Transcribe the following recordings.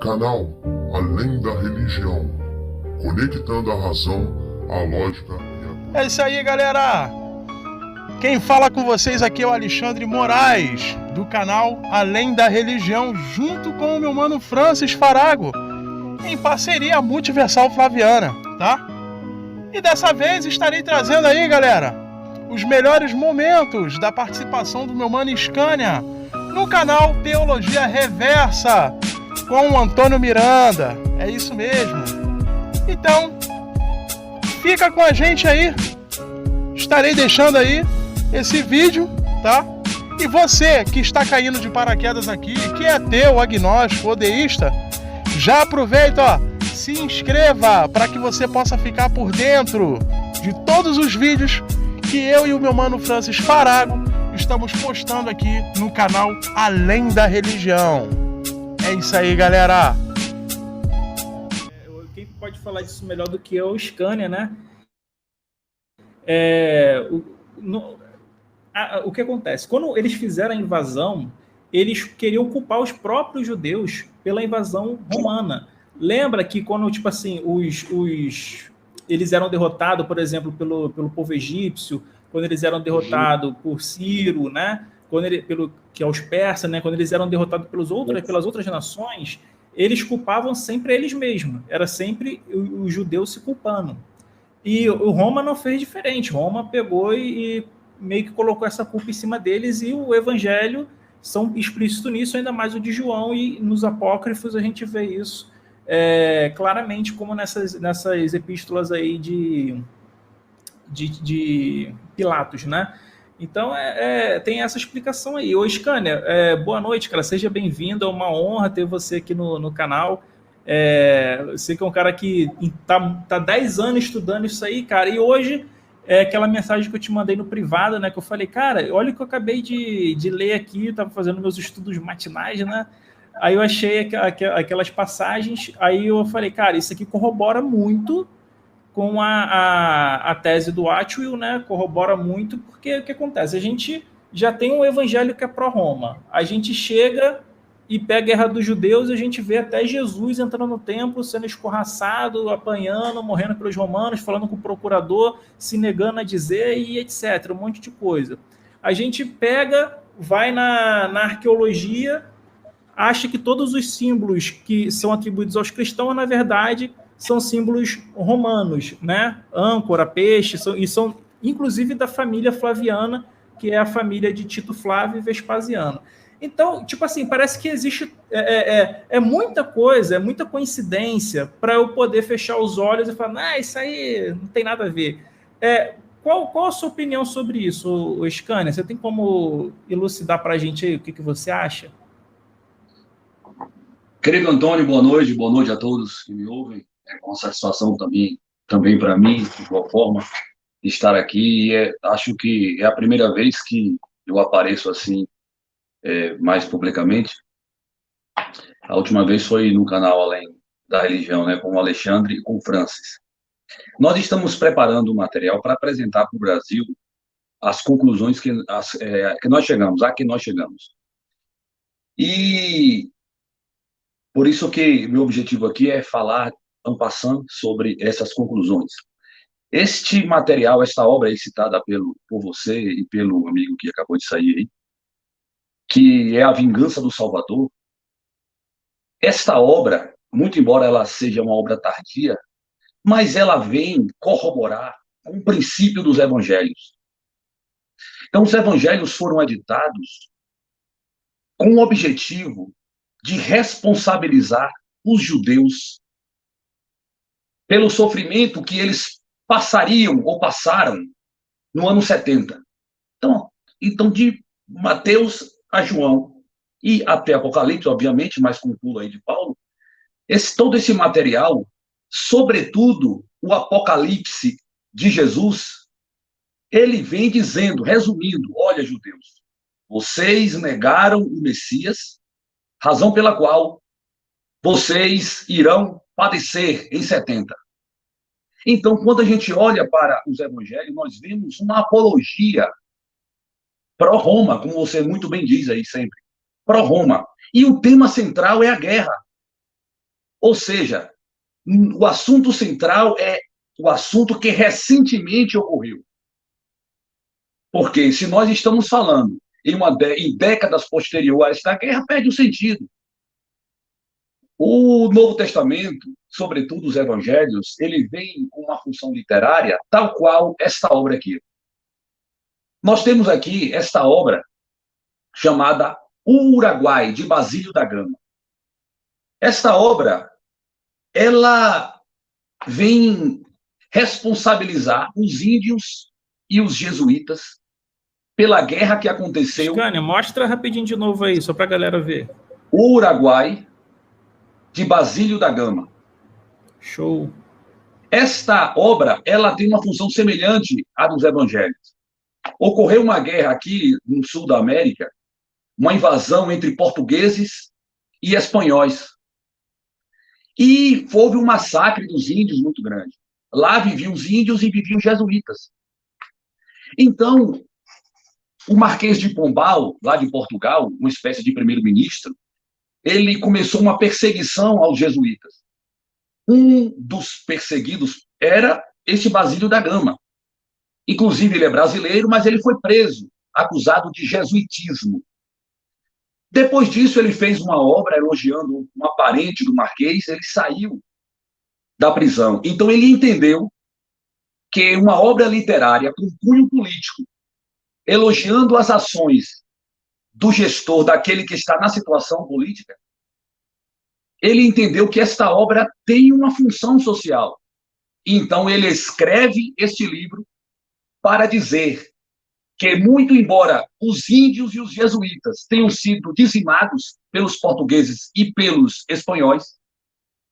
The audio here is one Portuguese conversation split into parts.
Canal Além da Religião, conectando a razão, a lógica e a... É isso aí, galera! Quem fala com vocês aqui é o Alexandre Moraes, do canal Além da Religião, junto com o meu mano Francis Farago, em parceria Multiversal Flaviana, tá? E dessa vez estarei trazendo aí, galera, os melhores momentos da participação do meu mano Scania no canal Teologia Reversa, com o Antônio Miranda. É isso mesmo. Então, fica com a gente aí. Estarei deixando aí esse vídeo, tá? E você que está caindo de paraquedas aqui, que é ateu, agnóstico, odeísta, já aproveita, ó, se inscreva para que você possa ficar por dentro de todos os vídeos que eu e o meu mano Francis Farago estamos postando aqui no canal Além da Religião. É isso aí, galera. Quem pode falar disso melhor do que eu, o Scania, né? O que acontece? Quando eles fizeram a invasão, eles queriam culpar os próprios judeus pela invasão romana. Lembra que quando, tipo assim, eles eram derrotados, por exemplo, pelo povo egípcio, quando eles eram derrotados por Ciro, né? Que é os persas, né? Quando eles eram derrotados pelas outras nações, eles culpavam sempre eles mesmos. Era sempre o judeu se culpando. E o Roma não fez diferente. Roma pegou e meio que colocou essa culpa em cima deles, e o evangelho são explícitos nisso, ainda mais o de João, e nos apócrifos a gente vê isso claramente, como nessas epístolas aí de Pilatos, né? Então, tem essa explicação aí. Ô, Scania, boa noite, cara. Seja bem-vindo. É uma honra ter você aqui no canal. Você que é um cara que tá 10 anos estudando isso aí, cara. E hoje, aquela mensagem que eu te mandei no privado, né? Que eu falei, cara, olha o que eu acabei de ler aqui. Estava fazendo meus estudos matinais, né? Aí eu achei aquelas passagens. Aí eu falei, cara, isso aqui corrobora muito com a tese do Atwill, né? Corrobora muito, porque o que acontece? A gente já tem um evangelho que é pró-Roma. A gente chega e pega a guerra dos judeus, e a gente vê até Jesus entrando no templo, sendo escorraçado, apanhando, morrendo pelos romanos, falando com o procurador, se negando a dizer, e etc. Um monte de coisa. A gente pega, vai na arqueologia, acha que todos os símbolos que são atribuídos aos cristãos, na verdade, são símbolos romanos, né? Âncora, peixe, são inclusive da família Flaviana, que é a família de Tito Flávio e Vespasiano. Então, tipo assim, parece que existe muita coisa, é muita coincidência para eu poder fechar os olhos e falar, isso aí não tem nada a ver. Qual a sua opinião sobre isso, Scania? Você tem como elucidar para a gente aí o que você acha? Querido Antônio, boa noite a todos que me ouvem. É uma satisfação também para mim, de igual forma, estar aqui. Acho que é a primeira vez que eu apareço assim, mais publicamente. A última vez foi no canal Além da Religião, né, com o Alexandre e com o Francis. Nós estamos preparando um material para apresentar para o Brasil as conclusões que nós chegamos, a que nós chegamos. E por isso que meu objetivo aqui é falar en passant sobre essas conclusões. Este material, esta obra aí citada por você e pelo amigo que acabou de sair aí, que é A Vingança do Salvador, esta obra, muito embora ela seja uma obra tardia, mas ela vem corroborar um princípio dos evangelhos. Então, os evangelhos foram editados com o objetivo de responsabilizar os judeus pelo sofrimento que eles passariam ou passaram no ano 70. Então de Mateus a João e até Apocalipse, obviamente, mas com o pulo aí de Paulo, todo esse material, sobretudo o Apocalipse de Jesus, ele vem dizendo, resumindo, olha, judeus, vocês negaram o Messias, razão pela qual vocês irão padecer em 70. Então, quando a gente olha para os evangelhos, nós vemos uma apologia pró-Roma, como você muito bem diz aí sempre, pró-Roma. E o tema central é a guerra. Ou seja, o assunto central é o assunto que recentemente ocorreu. Porque se nós estamos falando em décadas posteriores a esta guerra, perde o sentido. O Novo Testamento, sobretudo os evangelhos, ele vem com uma função literária tal qual esta obra aqui. Nós temos aqui esta obra chamada O Uruguai, de Basílio da Gama. Esta obra, ela vem responsabilizar os índios e os jesuítas pela guerra que aconteceu. Scania, mostra rapidinho de novo aí, só para a galera ver. O Uruguai, de Basílio da Gama. Show. Esta obra, ela tem uma função semelhante à dos evangelhos. Ocorreu uma guerra aqui no sul da América, uma invasão entre portugueses e espanhóis. E houve um massacre dos índios muito grande. Lá viviam os índios e viviam os jesuítas. Então, o Marquês de Pombal, lá de Portugal, uma espécie de primeiro-ministro, ele começou uma perseguição aos jesuítas. Um dos perseguidos era este Basílio da Gama. Inclusive, ele é brasileiro, mas ele foi preso, acusado de jesuitismo. Depois disso, ele fez uma obra elogiando uma parente do Marquês, ele saiu da prisão. Então, ele entendeu que uma obra literária com cunho político, elogiando as ações do gestor, daquele que está na situação política, ele entendeu que esta obra tem uma função social. Então, ele escreve este livro para dizer que, muito embora os índios e os jesuítas tenham sido dizimados pelos portugueses e pelos espanhóis,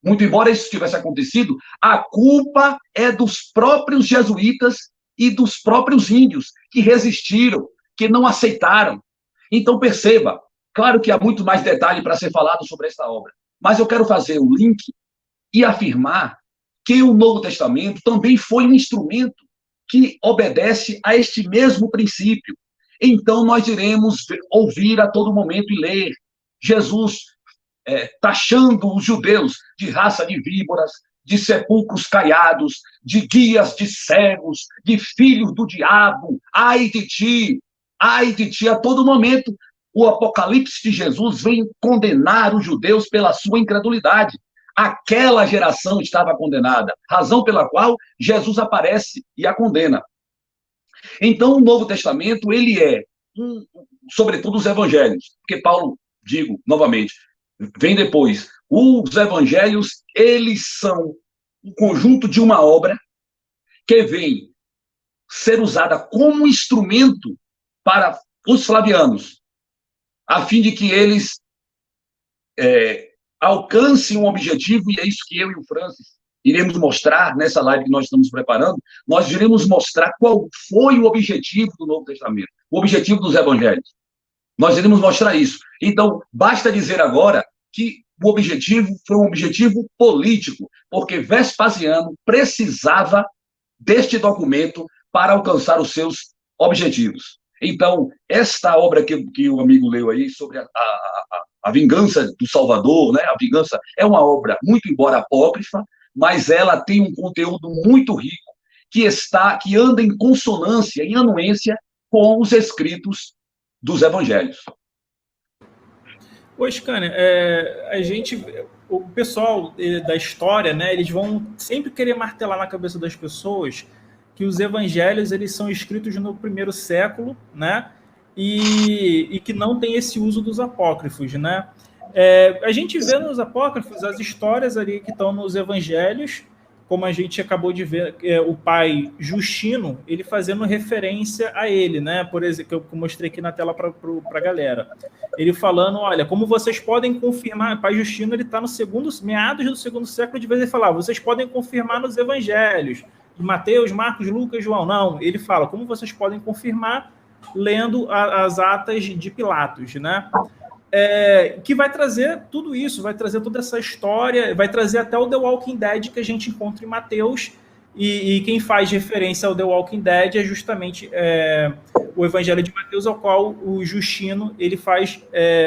muito embora isso tivesse acontecido, a culpa é dos próprios jesuítas e dos próprios índios que resistiram, que não aceitaram. Então, perceba, claro que há muito mais detalhe para ser falado sobre esta obra, mas eu quero fazer o link e afirmar que o Novo Testamento também foi um instrumento que obedece a este mesmo princípio. Então, nós iremos ouvir a todo momento e ler Jesus taxando os judeus de raça de víboras, de sepulcros caiados, de guias de cegos, de filhos do diabo. Ai de ti, a todo momento. O Apocalipse de Jesus vem condenar os judeus pela sua incredulidade. Aquela geração estava condenada, razão pela qual Jesus aparece e a condena. Então, o Novo Testamento, ele é, sobretudo, os evangelhos, porque Paulo, digo novamente, vem depois. Os evangelhos, eles são um conjunto de uma obra que vem ser usada como instrumento para os flavianos, a fim de que eles alcancem um objetivo, e é isso que eu e o Francis iremos mostrar nessa live que nós estamos preparando. Nós iremos mostrar qual foi o objetivo do Novo Testamento, o objetivo dos evangelhos. Nós iremos mostrar isso. Então, basta dizer agora que o objetivo foi um objetivo político, porque Vespasiano precisava deste documento para alcançar os seus objetivos. Então, esta obra que o amigo leu aí, sobre a vingança do Salvador, né? A vingança é uma obra, muito embora apócrifa, mas ela tem um conteúdo muito rico, que anda em consonância, em anuência com os escritos dos evangelhos. Ô, Scania, o pessoal da história, né, eles vão sempre querer martelar na cabeça das pessoas que os evangelhos, eles são escritos no primeiro século, né, e que não tem esse uso dos apócrifos, né. A gente vê nos apócrifos as histórias ali que estão nos evangelhos, como a gente acabou de ver, o pai Justino, ele fazendo referência a ele, né? Por exemplo, que eu mostrei aqui na tela para a galera. Ele falando, olha, como vocês podem confirmar, o pai Justino, ele está no meados do segundo século, de vez ele fala, vocês podem confirmar nos evangelhos, de Mateus, Marcos, Lucas, João. Não, ele fala, como vocês podem confirmar lendo as atas de Pilatos, né? Que vai trazer tudo isso, vai trazer toda essa história, vai trazer até o The Walking Dead que a gente encontra em Mateus, E quem faz referência ao The Walking Dead é justamente o Evangelho de Mateus, ao qual o Justino ele faz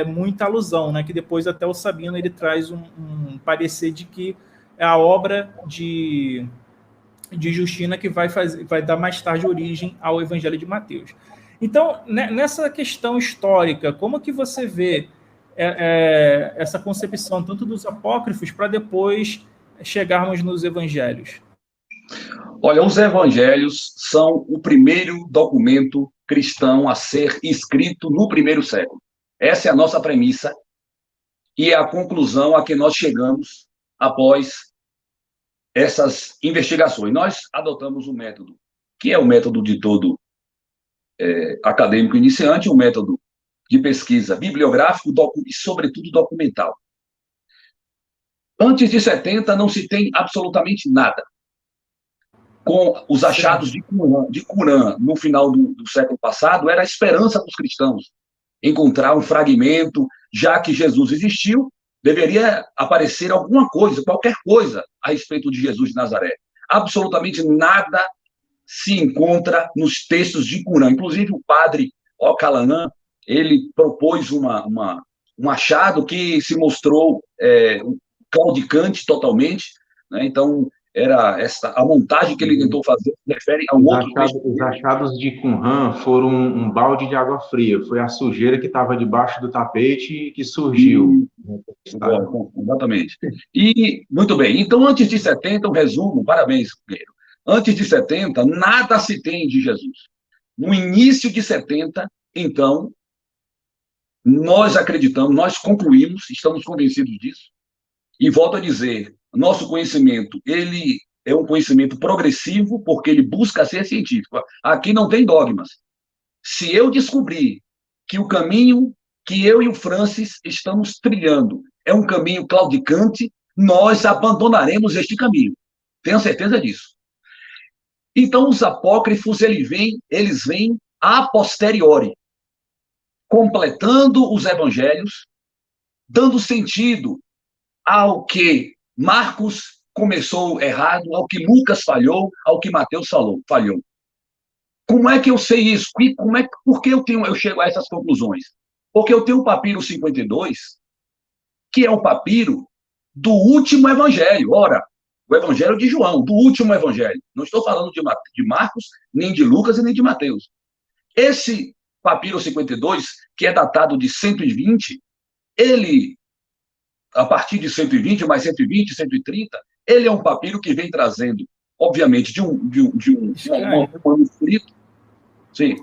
muita alusão, né? Que depois até o Sabino ele traz um parecer de que é a obra de Justina que vai dar mais tarde origem ao Evangelho de Mateus. Então, nessa questão histórica, como que você vê essa concepção tanto dos apócrifos para depois chegarmos nos evangelhos? Olha, os evangelhos são o primeiro documento cristão a ser escrito no primeiro século. Essa é a nossa premissa e é a conclusão a que nós chegamos após essas investigações. Nós adotamos um método, que é o método de todo acadêmico iniciante, um método de pesquisa bibliográfico e, sobretudo, documental. Antes de 70, não se tem absolutamente nada. Com os achados de Qumran no final do século passado, era a esperança dos cristãos encontrar um fragmento, já que Jesus existiu, deveria aparecer alguma coisa, qualquer coisa, a respeito de Jesus de Nazaré. Absolutamente nada se encontra nos textos de Qumran. Inclusive, o padre Ocalanã, ele propôs um achado que se mostrou claudicante totalmente, né? Então, era a montagem que ele tentou fazer, refere a um outro texto. Os achados de Qumran foram um balde de água fria, foi a sujeira que estava debaixo do tapete que surgiu. Exatamente. E, muito bem, então, antes de 70, um resumo, parabéns, Guerreiro. Antes de 70, nada se tem de Jesus. No início de 70, então, nós acreditamos, nós concluímos, estamos convencidos disso, e volto a dizer, nosso conhecimento, ele é um conhecimento progressivo, porque ele busca ser científico. Aqui não tem dogmas. Se eu descobrir que o caminho que eu e o Francis estamos trilhando é um caminho claudicante, nós abandonaremos este caminho. Tenho certeza disso. Então, os apócrifos, eles vêm a posteriori, completando os evangelhos, dando sentido ao que Marcos começou errado, ao que Lucas falhou, ao que Mateus falhou. Como é que eu sei isso? Por que eu chego a essas conclusões? Porque eu tenho o papiro 52, que é o papiro do último evangelho. Ora, o evangelho de João, do último evangelho. Não estou falando de Marcos, nem de Lucas e nem de Mateus. Esse papiro 52, que é datado de 120, ele, a partir de 120, mais 120, 130, ele é um papiro que vem trazendo, obviamente, de um manuscrito. Sim.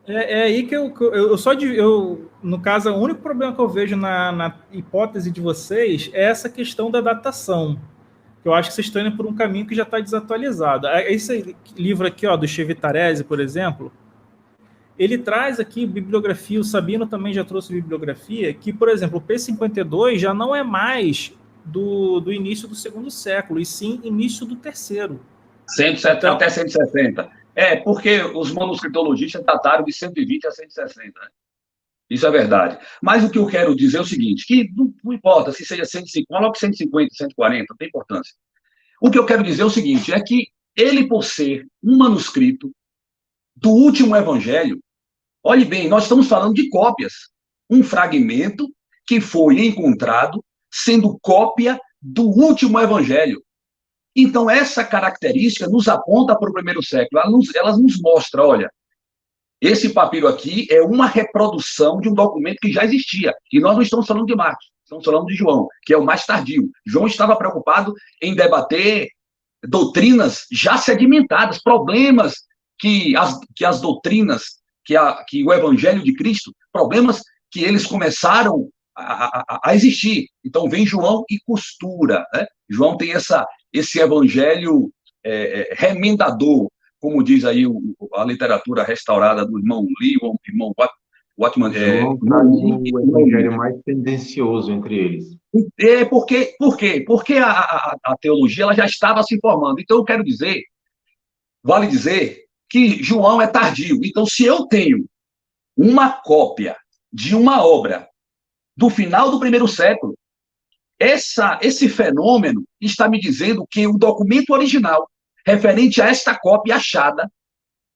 É aí que no caso, o único problema que eu vejo na hipótese de vocês é essa questão da datação. Eu acho que vocês estão indo por um caminho que já está desatualizado. Esse livro aqui, ó, do Chevitarese, por exemplo, ele traz aqui bibliografia, o Sabino também já trouxe bibliografia, que, por exemplo, o P52 já não é mais do início do segundo século, e sim início do terceiro. 170, então, até 160. Porque os manuscritologistas dataram de 120 a 160. Né? Isso é verdade. Mas o que eu quero dizer é o seguinte, que não importa se seja 150, coloque 150, 140, não tem importância. O que eu quero dizer é o seguinte, é que ele, por ser um manuscrito do último evangelho, olhe bem, nós estamos falando de cópias. Um fragmento que foi encontrado sendo cópia do último evangelho. Então, essa característica nos aponta para o primeiro século. Ela nos mostra, olha, esse papiro aqui é uma reprodução de um documento que já existia. E nós não estamos falando de Marcos, estamos falando de João, que é o mais tardio. João estava preocupado em debater doutrinas já sedimentadas, problemas que as doutrinas, que o Evangelho de Cristo, problemas que eles começaram a existir. Então, vem João e costura. Né? João tem esse evangelho remendador, como diz aí a literatura restaurada do irmão Lee, o irmão Watman. João o evangelho mais tendencioso entre eles. Por quê? Porque a teologia ela já estava se formando. Então, eu quero dizer, vale dizer, que João é tardio. Então, se eu tenho uma cópia de uma obra do final do primeiro século, esse fenômeno está me dizendo que o documento original referente a esta cópia achada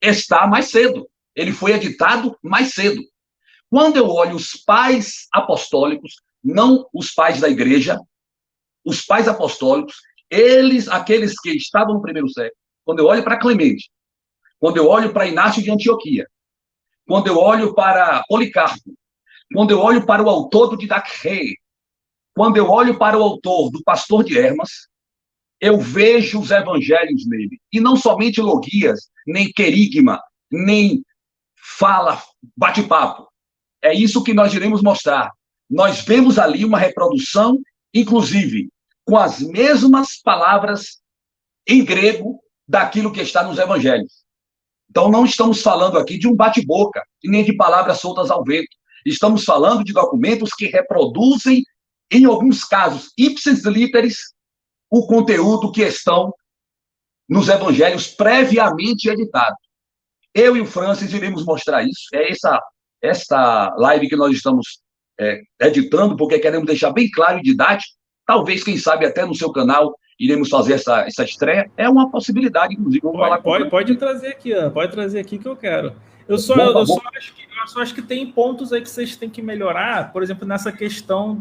está mais cedo. Ele foi editado mais cedo. Quando eu olho os pais apostólicos, não os pais da igreja, os pais apostólicos, aqueles que estavam no primeiro século, quando eu olho para Clemente, quando eu olho para Inácio de Antioquia, quando eu olho para Policarpo, quando eu olho para o autor do Didaquê, quando eu olho para o autor do Pastor de Hermas, eu vejo os evangelhos nele. E não somente logias, nem querigma, nem fala, bate-papo. É isso que nós iremos mostrar. Nós vemos ali uma reprodução, inclusive, com as mesmas palavras em grego daquilo que está nos evangelhos. Então, não estamos falando aqui de um bate-boca, e nem de palavras soltas ao vento. Estamos falando de documentos que reproduzem, em alguns casos, ipsis literis, o conteúdo que estão nos evangelhos previamente editados. Eu e o Francis iremos mostrar isso. É essa live que nós estamos editando, porque queremos deixar bem claro e didático. Talvez, quem sabe, até no seu canal iremos fazer essa estreia. É uma possibilidade, inclusive. Pode trazer aqui, ó. Pode trazer aqui que eu quero. Eu só acho que tem pontos aí que vocês têm que melhorar, por exemplo, nessa questão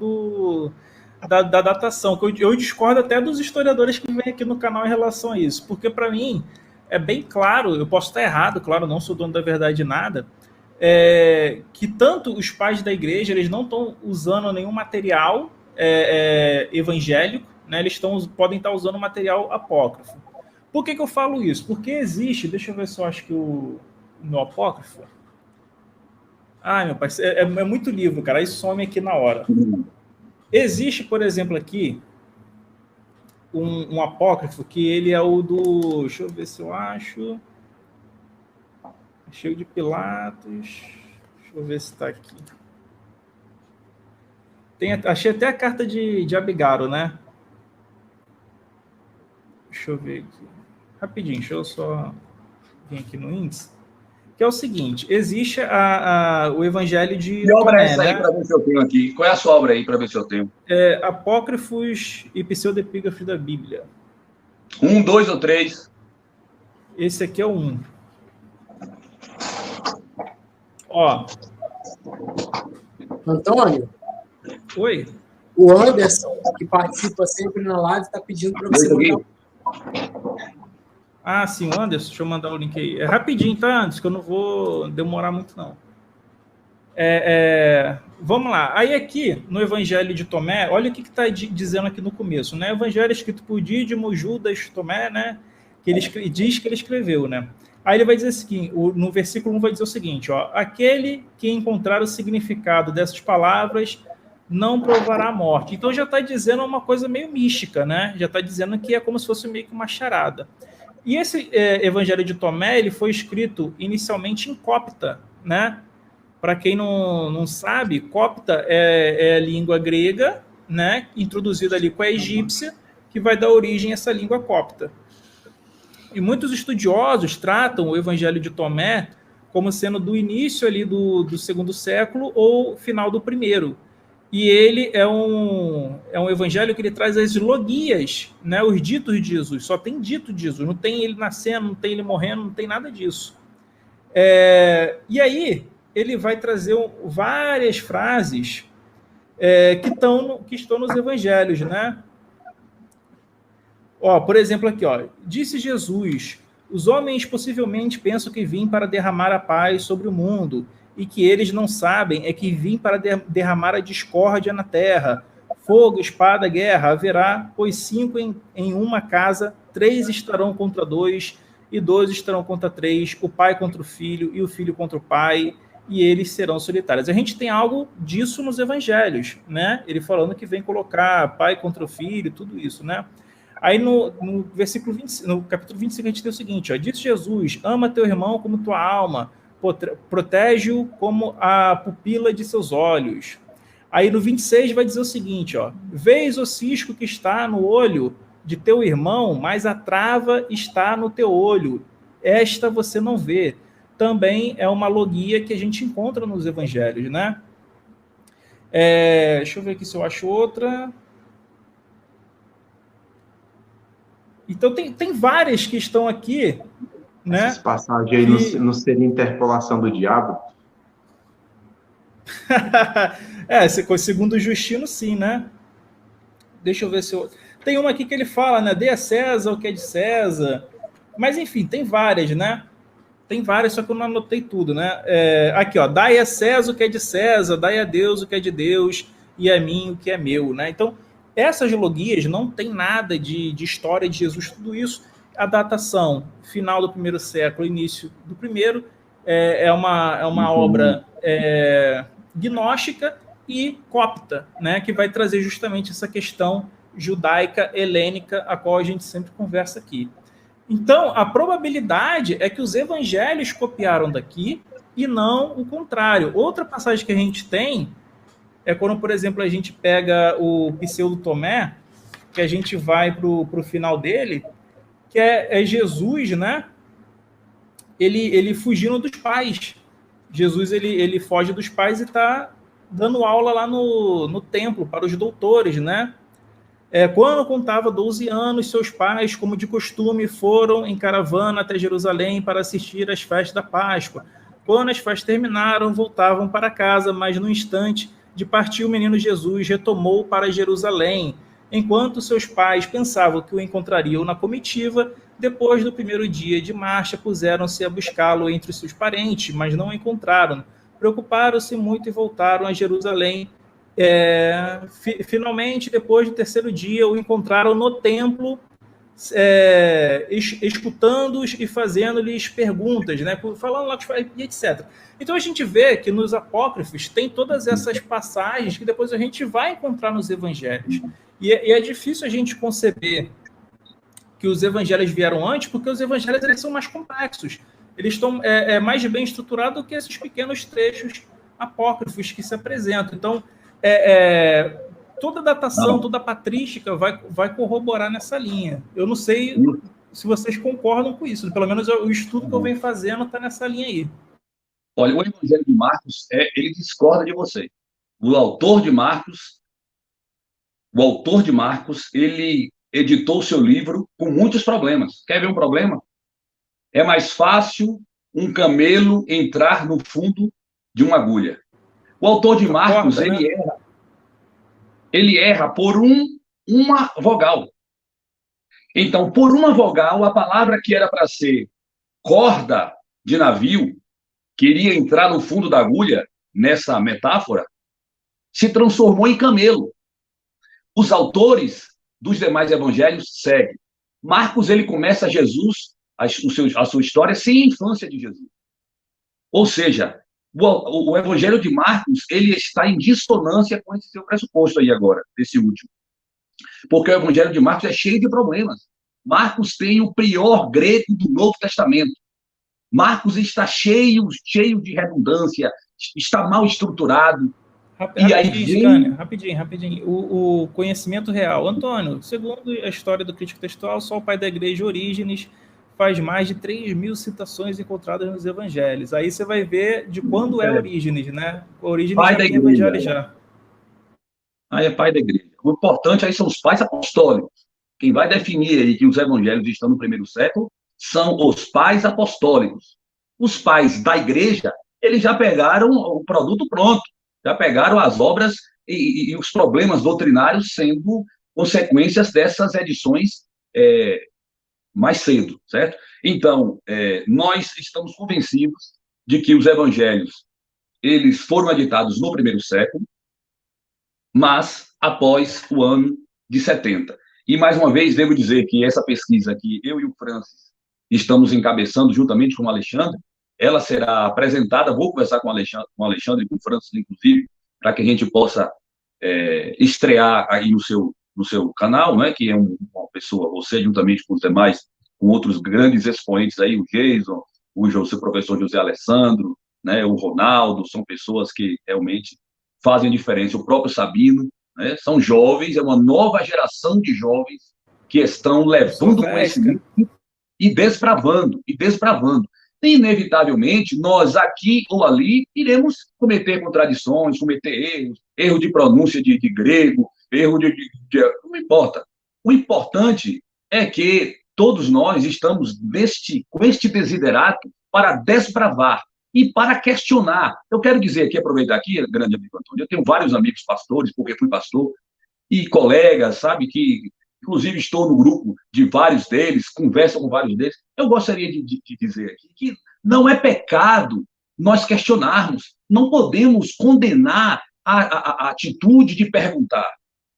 da datação, que eu discordo até dos historiadores que vêm aqui no canal em relação a isso, porque para mim é bem claro, eu posso estar errado, claro, não sou dono da verdade de nada, que tanto os pais da igreja, eles não estão usando nenhum material evangélico, né? Eles podem estar usando material apócrifo. Por que eu falo isso? Porque existe, deixa eu ver se eu acho que no apócrifo... Ai, meu pai, é muito livro, cara, aí some aqui na hora. Existe, por exemplo, aqui, um apócrifo que ele é o do... Deixa eu ver se eu acho... Cheio de Pilatos... Deixa eu ver se está aqui. Achei até a carta de Abigaro, né? Deixa eu ver aqui. Rapidinho, deixa eu só vir aqui no índice. Que é o seguinte, existe o Evangelho de Que obra Tomé, é essa aí, né? para ver se eu tenho aqui? Qual é a sua obra aí, para ver se eu tenho? Apócrifos e pseudepígrafos da Bíblia. 1, 2 ou 3? Esse aqui é o 1. Ó. Antônio? Oi? O Anderson, que participa sempre na live, está pedindo para você mandar. Ah, sim, o Anderson, deixa eu mandar o link aí. É rapidinho, tá, Anderson, que eu não vou demorar muito, não. Vamos lá. Aí aqui, no Evangelho de Tomé, olha o que está dizendo aqui no começo, né? O Evangelho escrito por Dídimo, Judas, Tomé, né? Que ele diz que ele escreveu, né? Aí ele vai dizer assim, no versículo 1 vai dizer o seguinte, ó, aquele que encontrar o significado dessas palavras não provará a morte. Então já está dizendo uma coisa meio mística, né? Já está dizendo que é como se fosse meio que uma charada. E esse Evangelho de Tomé, ele foi escrito inicialmente em copta, né? Para quem não sabe, copta é a língua grega, né? Introduzida ali com a egípcia, que vai dar origem a essa língua copta. E muitos estudiosos tratam o Evangelho de Tomé como sendo do início ali do segundo século ou final do primeiro. E ele é um evangelho que ele traz as logias, né, os ditos de Jesus. Só tem dito de Jesus, não tem ele nascendo, não tem ele morrendo, não tem nada disso. E aí ele vai trazer várias frases que estão nos evangelhos, né? Ó, por exemplo aqui, ó, disse Jesus, os homens possivelmente pensam que vim para derramar a paz sobre o mundo, e que eles não sabem é que vim para derramar a discórdia na terra. Fogo, espada, guerra haverá, pois 5 em uma casa, 3 estarão contra 2, e 2 estarão contra 3, o pai contra o filho, e o filho contra o pai, e eles serão solitários. A gente tem algo disso nos evangelhos, né? Ele falando que vem colocar pai contra o filho, tudo isso, né? Aí no versículo 20, no capítulo 25 a gente tem o seguinte, ó, disse Jesus, ama teu irmão como tua alma, protege-o como a pupila de seus olhos. Aí no 26 vai dizer o seguinte, ó, vês o cisco que está no olho de teu irmão, mas a trava está no teu olho. Esta você não vê. Também é uma logia que a gente encontra nos evangelhos, né? Deixa eu ver aqui se eu acho outra. Então, tem várias que estão aqui, né? Essas passagens aí não seria interpolação do diabo? Segundo o Justino, sim, né? Deixa eu ver se eu... Tem uma aqui que ele fala, né? Dê a César o que é de César. Mas, enfim, tem várias, né? Tem várias, só que eu não anotei tudo, né? Aqui, ó. Dai a César o que é de César, dai a Deus o que é de Deus, e a mim o que é meu, né? Então, essas logias não tem nada de história de Jesus, tudo isso. A datação, final do primeiro século, início do primeiro, é uma obra gnóstica e copta, né? Que vai trazer justamente essa questão judaica, helênica, a qual a gente sempre conversa aqui. Então, a probabilidade é que os evangelhos copiaram daqui e não o contrário. Outra passagem que a gente tem é quando, por exemplo, a gente pega o Pseudo Tomé, que a gente vai para o final dele, que é Jesus, né? Ele fugindo dos pais. Jesus, ele foge dos pais e está dando aula lá no templo para os doutores, né? Quando contava 12 anos, seus pais, como de costume, foram em caravana até Jerusalém para assistir às festas da Páscoa. Quando as festas terminaram, voltavam para casa, mas no instante de partir, o menino Jesus retomou para Jerusalém. Enquanto seus pais pensavam que o encontrariam na comitiva, depois do primeiro dia de marcha, puseram-se a buscá-lo entre seus parentes, mas não o encontraram. Preocuparam-se muito e voltaram a Jerusalém. Finalmente, depois do terceiro dia, o encontraram no templo, escutando-os e fazendo-lhes perguntas, né? Falando lá, e etc. Então a gente vê que nos apócrifos tem todas essas passagens que depois a gente vai encontrar nos evangelhos. E é difícil a gente conceber que os evangelhos vieram antes, porque os evangelhos eles são mais complexos. Eles estão mais bem estruturados do que esses pequenos trechos apócrifos que se apresentam. Então, toda datação, toda patrística vai corroborar nessa linha. Eu não sei se vocês concordam com isso. Pelo menos o estudo que eu venho fazendo está nessa linha aí. Olha, o Evangelho de Marcos, ele discorda de você. O autor de Marcos, ele editou o seu livro com muitos problemas. Quer ver um problema? É mais fácil um camelo entrar no fundo de uma agulha. O autor de Marcos, ele erra por uma vogal. Então, por uma vogal, a palavra que era para ser corda de navio, que iria entrar no fundo da agulha, nessa metáfora, se transformou em camelo. Os autores dos demais evangelhos seguem. Marcos, ele começa Jesus, a sua história, sem a infância de Jesus. Ou seja, o evangelho de Marcos, ele está em dissonância com esse seu pressuposto aí agora, desse último. Porque o evangelho de Marcos é cheio de problemas. Marcos tem o pior grego do Novo Testamento. Marcos está cheio de redundância, está mal estruturado. Rapidinho. O conhecimento real. Antônio, segundo a história do crítico textual, só o pai da igreja, Orígenes, faz mais de 3.000 citações encontradas nos evangelhos. Aí você vai ver de quando é Orígenes, né? Orígenes já tem evangelho já. Aí é pai da igreja. O importante aí são os pais apostólicos. Quem vai definir aí que os evangelhos estão no primeiro século são os pais apostólicos. Os pais da igreja, eles já pegaram o produto pronto, já pegaram as obras e os problemas doutrinários sendo consequências dessas edições mais cedo, certo? Então, nós estamos convencidos de que os evangelhos, eles foram editados no primeiro século, mas após o ano de 70. E, mais uma vez, devo dizer que essa pesquisa que eu e o Francis estamos encabeçando, juntamente com o Alexandre, ela será apresentada, vou conversar com o Alexandre e com o Francis, inclusive, para que a gente possa estrear aí no seu canal, né, que é uma pessoa, você, juntamente com os demais, com outros grandes expoentes aí, o Jason, o seu professor José Alessandro, né, o Ronaldo, são pessoas que realmente fazem diferença, o próprio Sabino, né, são jovens, é uma nova geração de jovens que estão levando conhecimento e desbravando. E, inevitavelmente, nós aqui ou ali iremos cometer contradições, cometer erro de pronúncia de grego, erro não importa. O importante é que todos nós estamos com este desiderato para desbravar e para questionar. Eu quero dizer aqui, aproveitar aqui, grande amigo Antônio, eu tenho vários amigos pastores, porque fui pastor, e colegas, sabe, que inclusive estou no grupo de vários deles, converso com vários deles. Eu gostaria de dizer aqui que não é pecado nós questionarmos, não podemos condenar a atitude de perguntar,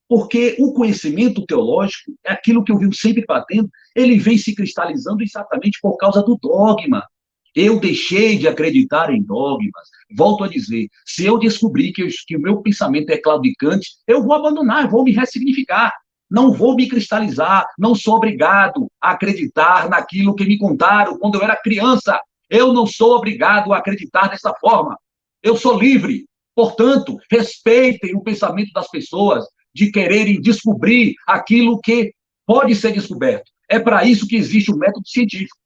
porque o conhecimento teológico é aquilo que eu vivo sempre batendo, ele vem se cristalizando exatamente por causa do dogma. Eu deixei de acreditar em dogmas. Volto a dizer, se eu descobrir que o meu pensamento é claudicante, eu vou abandonar, eu vou me ressignificar. Não vou me cristalizar, não sou obrigado a acreditar naquilo que me contaram quando eu era criança. Eu não sou obrigado a acreditar dessa forma. Eu sou livre. Portanto, respeitem o pensamento das pessoas de quererem descobrir aquilo que pode ser descoberto. É para isso que existe o método científico.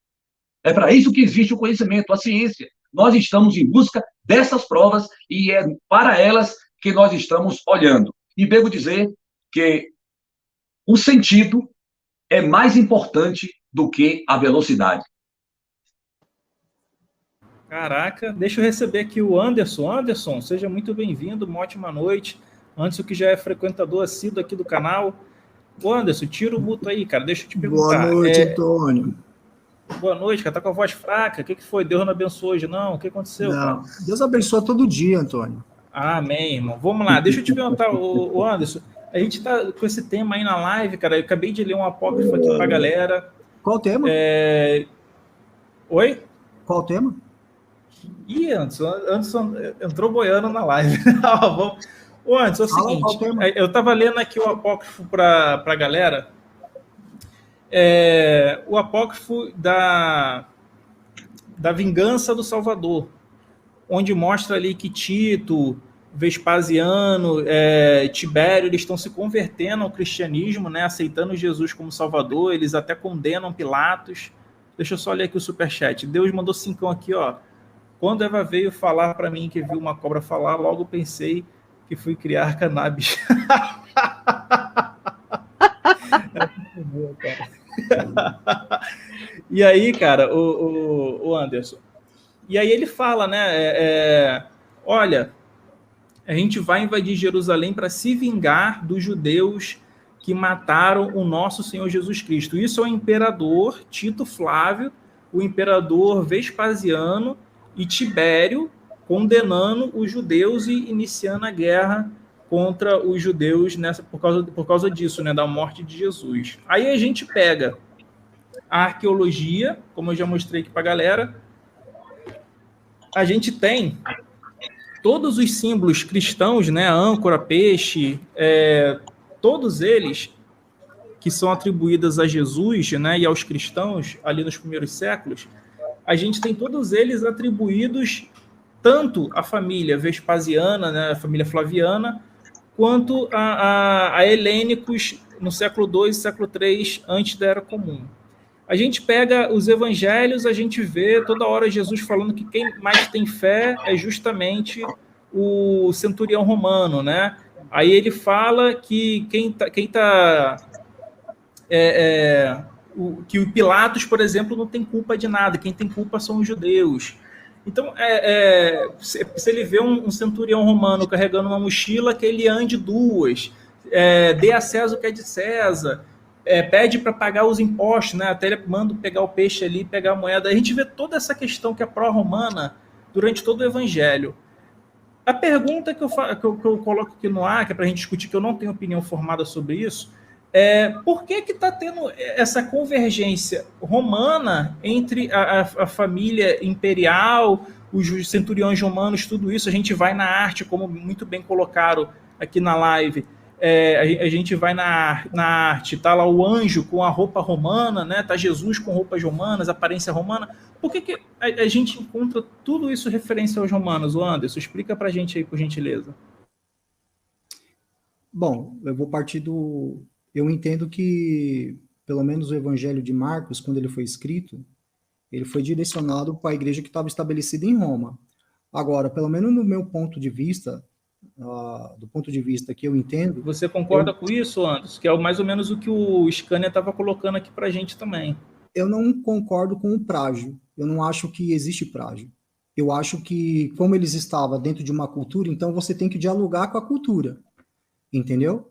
É para isso que existe o conhecimento, a ciência. Nós estamos em busca dessas provas e é para elas que nós estamos olhando. E devo dizer que o sentido é mais importante do que a velocidade. Caraca, deixa eu receber aqui o Anderson. Anderson, seja muito bem-vindo, uma ótima noite. Anderson, que já é frequentador assíduo aqui do canal. Ô Anderson, tira o muto aí, cara, deixa eu te perguntar. Boa noite, Antônio. Boa noite, cara, tá com a voz fraca, o que foi? Deus não abençoou hoje, não? O que aconteceu, não, cara? Deus abençoa todo dia, Antônio. Amém, irmão. Vamos lá, deixa eu te perguntar, o Anderson, a gente tá com esse tema aí na live, cara, eu acabei de ler um apócrifo aqui pra galera. Qual o tema? Oi? Qual o tema? Ih, Anderson entrou boiando na live. Ô, Anderson, é o seguinte, eu tava lendo aqui o apócrifo pra galera, o apócrifo da vingança do Salvador, onde mostra ali que Tito, Vespasiano, Tibério, eles estão se convertendo ao cristianismo, né, aceitando Jesus como Salvador, eles até condenam Pilatos. Deixa eu só ler aqui o superchat. Deus mandou 5 aqui, ó. Quando Eva veio falar para mim que viu uma cobra falar, logo pensei que fui criar cannabis. E aí, cara, o Anderson, e aí ele fala, né, olha, a gente vai invadir Jerusalém para se vingar dos judeus que mataram o nosso Senhor Jesus Cristo. Isso é o imperador Tito Flávio, o imperador Vespasiano e Tibério condenando os judeus e iniciando a guerra contra os judeus por causa disso, né, da morte de Jesus. Aí a gente pega a arqueologia, como eu já mostrei aqui para a galera, a gente tem todos os símbolos cristãos, né, âncora, peixe, todos eles que são atribuídos a Jesus, né, e aos cristãos ali nos primeiros séculos, a gente tem todos eles atribuídos tanto à família Vespasiana, né, a família Flaviana, quanto a helênicos no século II e século III, antes da Era Comum. A gente pega os evangelhos, a gente vê toda hora Jesus falando que quem mais tem fé é justamente o centurião romano, né? Aí ele fala que que o Pilatos, por exemplo, não tem culpa de nada, quem tem culpa são os judeus. Então, se ele vê um centurião romano carregando uma mochila, que ele ande duas, dê a César o que é de César, pede para pagar os impostos, né? Até ele manda pegar o peixe ali, pegar a moeda. A gente vê toda essa questão que é pró-romana durante todo o evangelho. A pergunta que eu coloco aqui no ar, que é para a gente discutir, que eu não tenho opinião formada sobre isso, por que está tendo essa convergência romana entre a família imperial, os centuriões romanos, tudo isso? A gente vai na arte, como muito bem colocaram aqui na live, a gente vai na arte, está lá o anjo com a roupa romana, né? Tá Jesus com roupas romanas, aparência romana. Por que a gente encontra tudo isso referência aos romanos, Anderson? Explica para a gente aí, por gentileza. Bom, eu vou partir do... Eu entendo que, pelo menos o Evangelho de Marcos, quando ele foi escrito, ele foi direcionado para a igreja que estava estabelecida em Roma. Agora, pelo menos no meu ponto de vista, do ponto de vista que eu entendo... Você concorda com isso, Anderson? Que é mais ou menos o que o Scania estava colocando aqui para a gente também. Eu não concordo com o plágio. Eu não acho que existe plágio. Eu acho que, como eles estavam dentro de uma cultura, então você tem que dialogar com a cultura. Entendeu?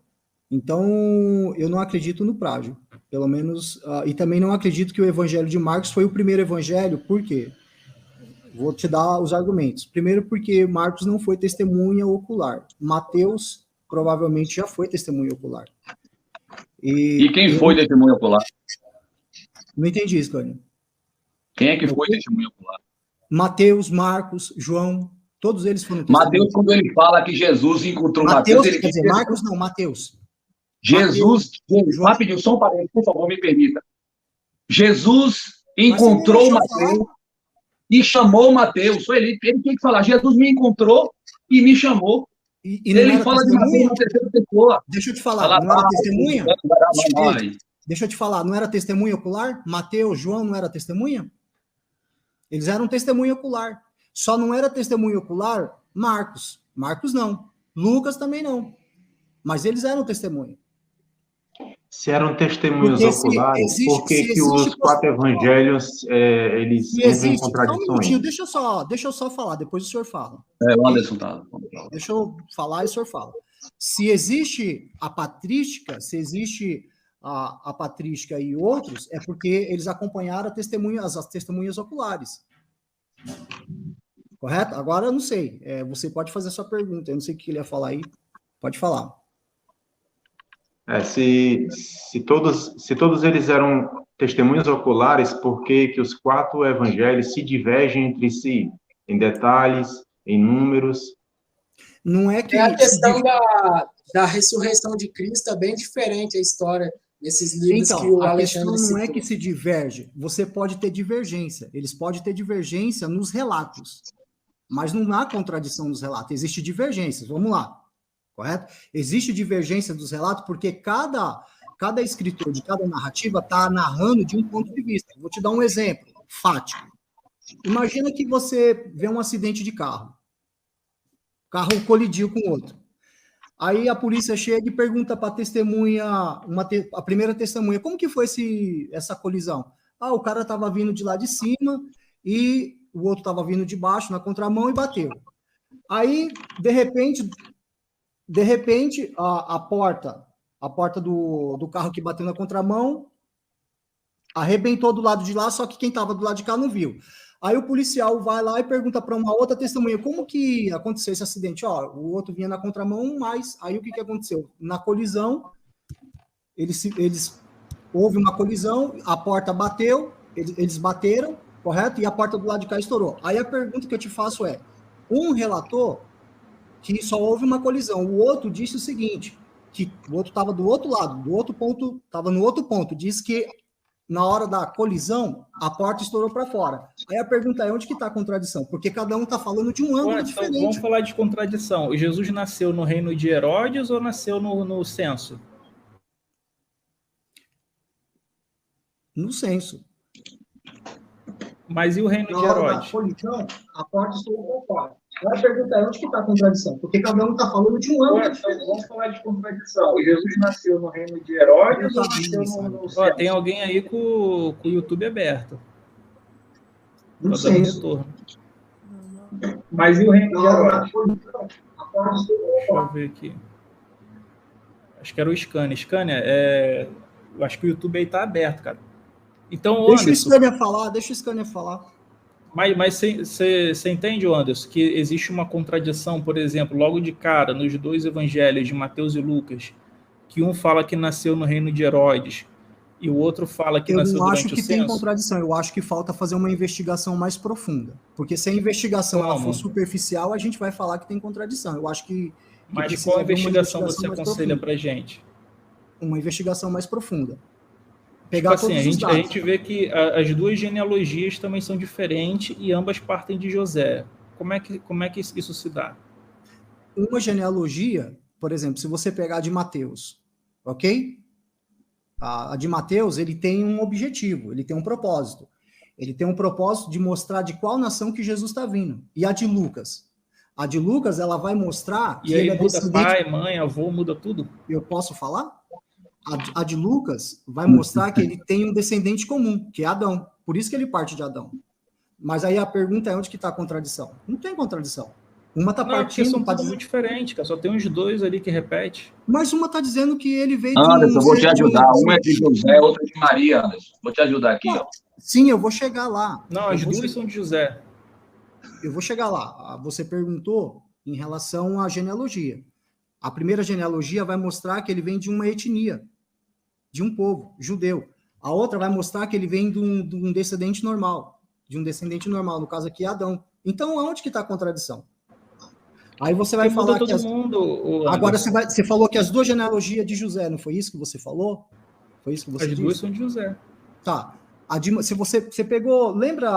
Então, eu não acredito no plágio. Pelo menos... e também não acredito que o Evangelho de Marcos foi o primeiro evangelho. Por quê? Vou te dar os argumentos. Primeiro, porque Marcos não foi testemunha ocular. Mateus provavelmente já foi testemunha ocular. E quem foi testemunha ocular? Não entendi isso, Cânio. Quem é que foi testemunha ocular? Mateus, Marcos, João, todos eles foram testemunhas. Mateus, quando ele fala que Jesus encontrou Mateus, ele quer dizer, Marcos não, Mateus. Jesus, rapidinho, só um parênteses, por favor, me permita. Jesus encontrou Mateus e chamou Mateus. Ele tem que falar, Jesus me encontrou e me chamou. Ele fala de Mateus na terceira pessoa. Deixa eu te falar, não era testemunha? Deixa eu te falar, não era testemunha ocular? Mateus, João não era testemunha? Eles eram testemunha ocular. Só não era testemunha ocular Marcos. Marcos não. Lucas também não. Mas eles eram testemunha. Se eram testemunhas oculares, por que os 4 evangelhos eles entram em contradições? Deixa eu só falar, depois o senhor fala. O Anderson tá. Deixa eu falar e o senhor fala. Se existe a patrística, a patrística e outros, é porque eles acompanharam as testemunhas oculares. Correto? Agora eu não sei. Você pode fazer a sua pergunta. Eu não sei o que ele ia falar aí. Pode falar. Se todos eles eram testemunhas oculares, por que os 4 evangelhos se divergem entre si, em detalhes, em números? Não é que... a questão da ressurreição de Cristo é bem diferente a história desses livros que o Alexandre citou. A questão não é que se diverge. Você pode ter divergência. Eles podem ter divergência nos relatos. Mas não há contradição nos relatos. Existe divergência. Vamos lá. Correto? Existe divergência dos relatos porque cada escritor de cada narrativa está narrando de um ponto de vista. Vou te dar um exemplo fático. Imagina que você vê um acidente de carro. O carro colidiu com outro. Aí a polícia chega e pergunta para a testemunha, a primeira testemunha, como que foi essa colisão? O cara estava vindo de lá de cima e o outro estava vindo de baixo na contramão e bateu. Aí, de repente, a porta do carro que bateu na contramão arrebentou do lado de lá, só que quem estava do lado de cá não viu. Aí o policial vai lá e pergunta para uma outra testemunha, como que aconteceu esse acidente? O outro vinha na contramão, mas aí o que aconteceu? Na colisão, houve uma colisão, a porta bateu, eles bateram, correto? E a porta do lado de cá estourou. Aí a pergunta que eu te faço é, um relator que só houve uma colisão. O outro disse o seguinte, que o outro estava do outro lado, estava no outro ponto, disse que na hora da colisão, a porta estourou para fora. Aí a pergunta é, onde que está a contradição? Porque cada um está falando de um ângulo diferente. Vamos falar de contradição. Jesus nasceu no reino de Herodes ou nasceu no censo? No censo. Mas e o reino de Herodes? Da colisão, a porta estourou para fora. Agora a pergunta é, onde que está a contradição? Porque cada um está falando de um ângulo diferente. Vamos falar de contradição. Jesus nasceu no reino de Herodes ou nasceu no céu? Tem alguém aí com o YouTube aberto. Não sei. Mas e o reino de Herodes? Deixa eu ver aqui. Acho que era o Scania. Scania, eu acho que o YouTube aí está aberto, cara. Então, deixa o Scania falar. Mas você entende, Anderson, que existe uma contradição, por exemplo, logo de cara, nos 2 evangelhos de Mateus e Lucas, que um fala que nasceu no reino de Herodes e o outro fala que nasceu durante o censo? Eu não acho que tem contradição, eu acho que falta fazer uma investigação mais profunda. Porque se a investigação ela for superficial, a gente vai falar que tem contradição. Eu acho que mas qual investigação você aconselha para a gente? Uma investigação mais profunda. Pegar tipo assim, a gente vê que as 2 genealogias também são diferentes e ambas partem de José. Como é que isso se dá? Uma genealogia, por exemplo, se você pegar a de Mateus, ok? A de Mateus, ele tem um objetivo, ele tem um propósito. Ele tem um propósito de mostrar de qual nação que Jesus está vindo. E a de Lucas? A de Lucas, ela vai mostrar E que aí ele é muda descendente... pai, mãe, avô, muda tudo? Eu posso falar? A de Lucas vai mostrar que ele tem um descendente comum, que é Adão. Por isso que ele parte de Adão. Mas aí a pergunta é onde que está a contradição? Não tem contradição. Uma está Não, porque partindo são para tudo dizer... muito diferentes, cara. Só tem uns dois ali que repete. Mas uma está dizendo que ele veio Anderson, vou te de ajudar. Um é de José, outro é de Maria, Anderson. Vou te ajudar aqui, ó. Sim, eu vou chegar lá. Não, as duas são de José. Eu vou chegar lá. Você perguntou em relação à genealogia. A primeira genealogia vai mostrar que ele vem de uma etnia, de um povo judeu. A outra vai mostrar que ele vem de um descendente normal, no caso aqui Adão. Então, aonde que está a contradição? Aí você vai falar todo que... mundo, Agora você falou que as duas genealogias de José, não foi isso que você falou? Foi isso que você disse? As duas são de José. Tá. Se você pegou... Lembra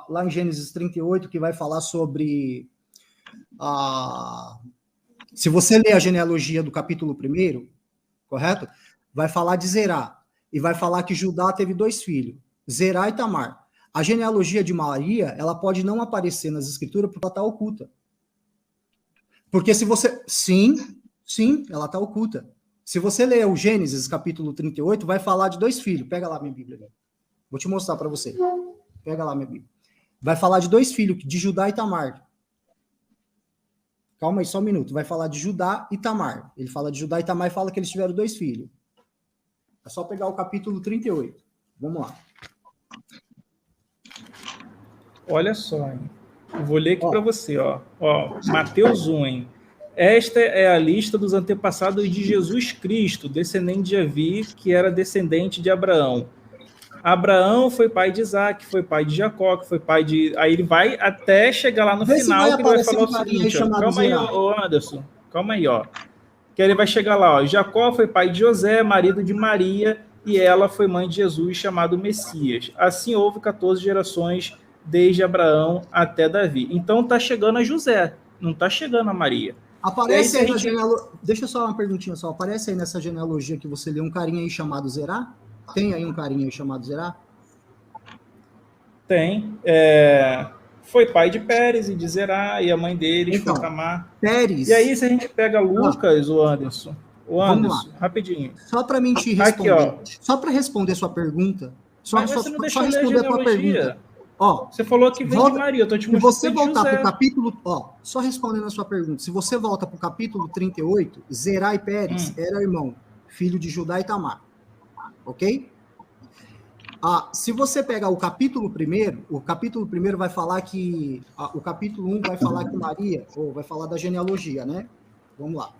lá em Gênesis 38, que vai falar sobre... Se você ler a genealogia do capítulo 1, correto? Vai falar de Zerá. E vai falar que Judá teve 2 filhos, Zerá e Tamar. A genealogia de Maria, ela pode não aparecer nas escrituras porque ela está oculta. Porque se você... Sim, ela está oculta. Se você ler o Gênesis, capítulo 38, vai falar de 2 filhos. Pega lá minha Bíblia. Vou te mostrar para você. Pega lá minha Bíblia. Vai falar de 2 filhos, de Judá e Tamar. Calma aí, só um minuto. Vai falar de Judá e Tamar. Ele fala de Judá e Tamar e fala que eles tiveram 2 filhos. É só pegar o capítulo 38. Vamos lá. Olha só, hein? Eu vou ler aqui para você, ó. Mateus 1, hein? Esta é a lista dos antepassados de Jesus Cristo, descendente de Davi, que era descendente de Abraão. Abraão foi pai de Isaac, foi pai de Jacó, que foi pai de... Aí ele vai até chegar lá no final, que ele vai falar o seguinte, ó. Calma aí, Anderson. Calma aí, ó. Que ele vai chegar lá, ó. Jacó foi pai de José, marido de Maria, e ela foi mãe de Jesus, chamado Messias. Assim houve 14 gerações desde Abraão até Davi. Então tá chegando a José, não tá chegando a Maria. Aparece aí na genealogia... Deixa eu só uma perguntinha só. Aparece aí nessa genealogia que você leu um carinha aí chamado Zerá? Tem aí um carinha aí chamado Zerá? Tem. Foi pai de Pérez e de Zerá, e a mãe deles foi Tamar. Pérez. E aí, se a gente pega Lucas, o Anderson, rapidinho. Só para mim te responder. Aqui, ó. Só para responder sua pergunta. Só responder a tua pergunta. Ó, você falou que vem de Maria, eu tô te mostrando. Se você voltar para o capítulo... só respondendo a sua pergunta. Se você volta para o capítulo 38, Zerá e Pérez era irmão, filho de Judá e Tamar. Ok? Se você pegar o capítulo 1 vai falar que... o capítulo 1 vai falar que Maria... Ou vai falar da genealogia, né? Vamos lá.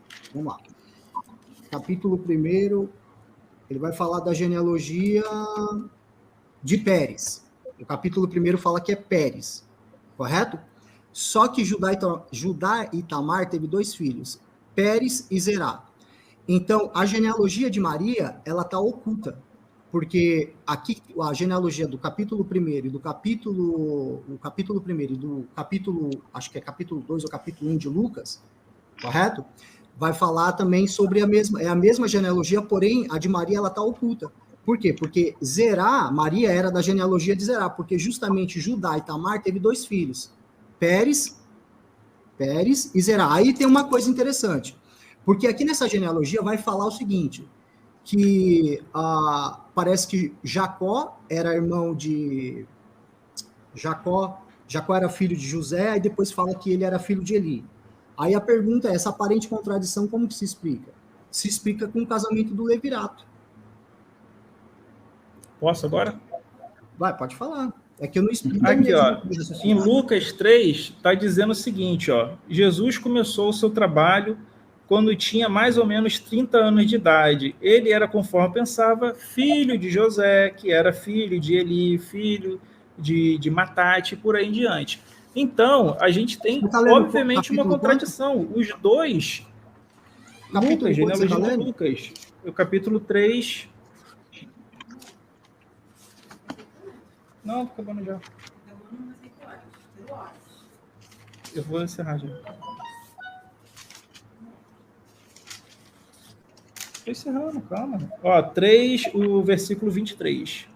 Capítulo 1, ele vai falar da genealogia de Pérez. O capítulo 1 fala que é Pérez, correto? Só que Judá e Tamar teve 2 filhos, Pérez e Zerá. Então, a genealogia de Maria, ela está oculta, porque aqui a genealogia do capítulo 1 e do capítulo 1 e do capítulo, acho que é capítulo 2 ou capítulo 1 de Lucas, correto? Vai falar também sobre a mesma genealogia, porém, a de Maria, ela está oculta. Por quê? Porque Zerá, Maria era da genealogia de Zerá, porque justamente Judá e Tamar teve 2 filhos, Pérez e Zerá. Aí tem uma coisa interessante, porque aqui nessa genealogia vai falar o seguinte, que parece que Jacó era irmão de... Jacó era filho de José, aí depois fala que ele era filho de Eli. Aí a pergunta é, essa aparente contradição, como que se explica? Se explica com o casamento do levirato. Posso agora? Vai, pode falar. É que eu não explico. Aqui, ó, em Lucas 3, está dizendo o seguinte, ó. Jesus começou o seu trabalho quando tinha mais ou menos 30 anos de idade. Ele era, conforme pensava, filho de José, que era filho de Eli, filho de Matate, por aí em diante. Então, a gente tem, obviamente, uma contradição. Os dois... Lucas, genealogia de Lucas. O capítulo 3... Não, tô acabando já. Eu vou encerrar já. Tô encerrando, calma. Ó, 3, o versículo 23.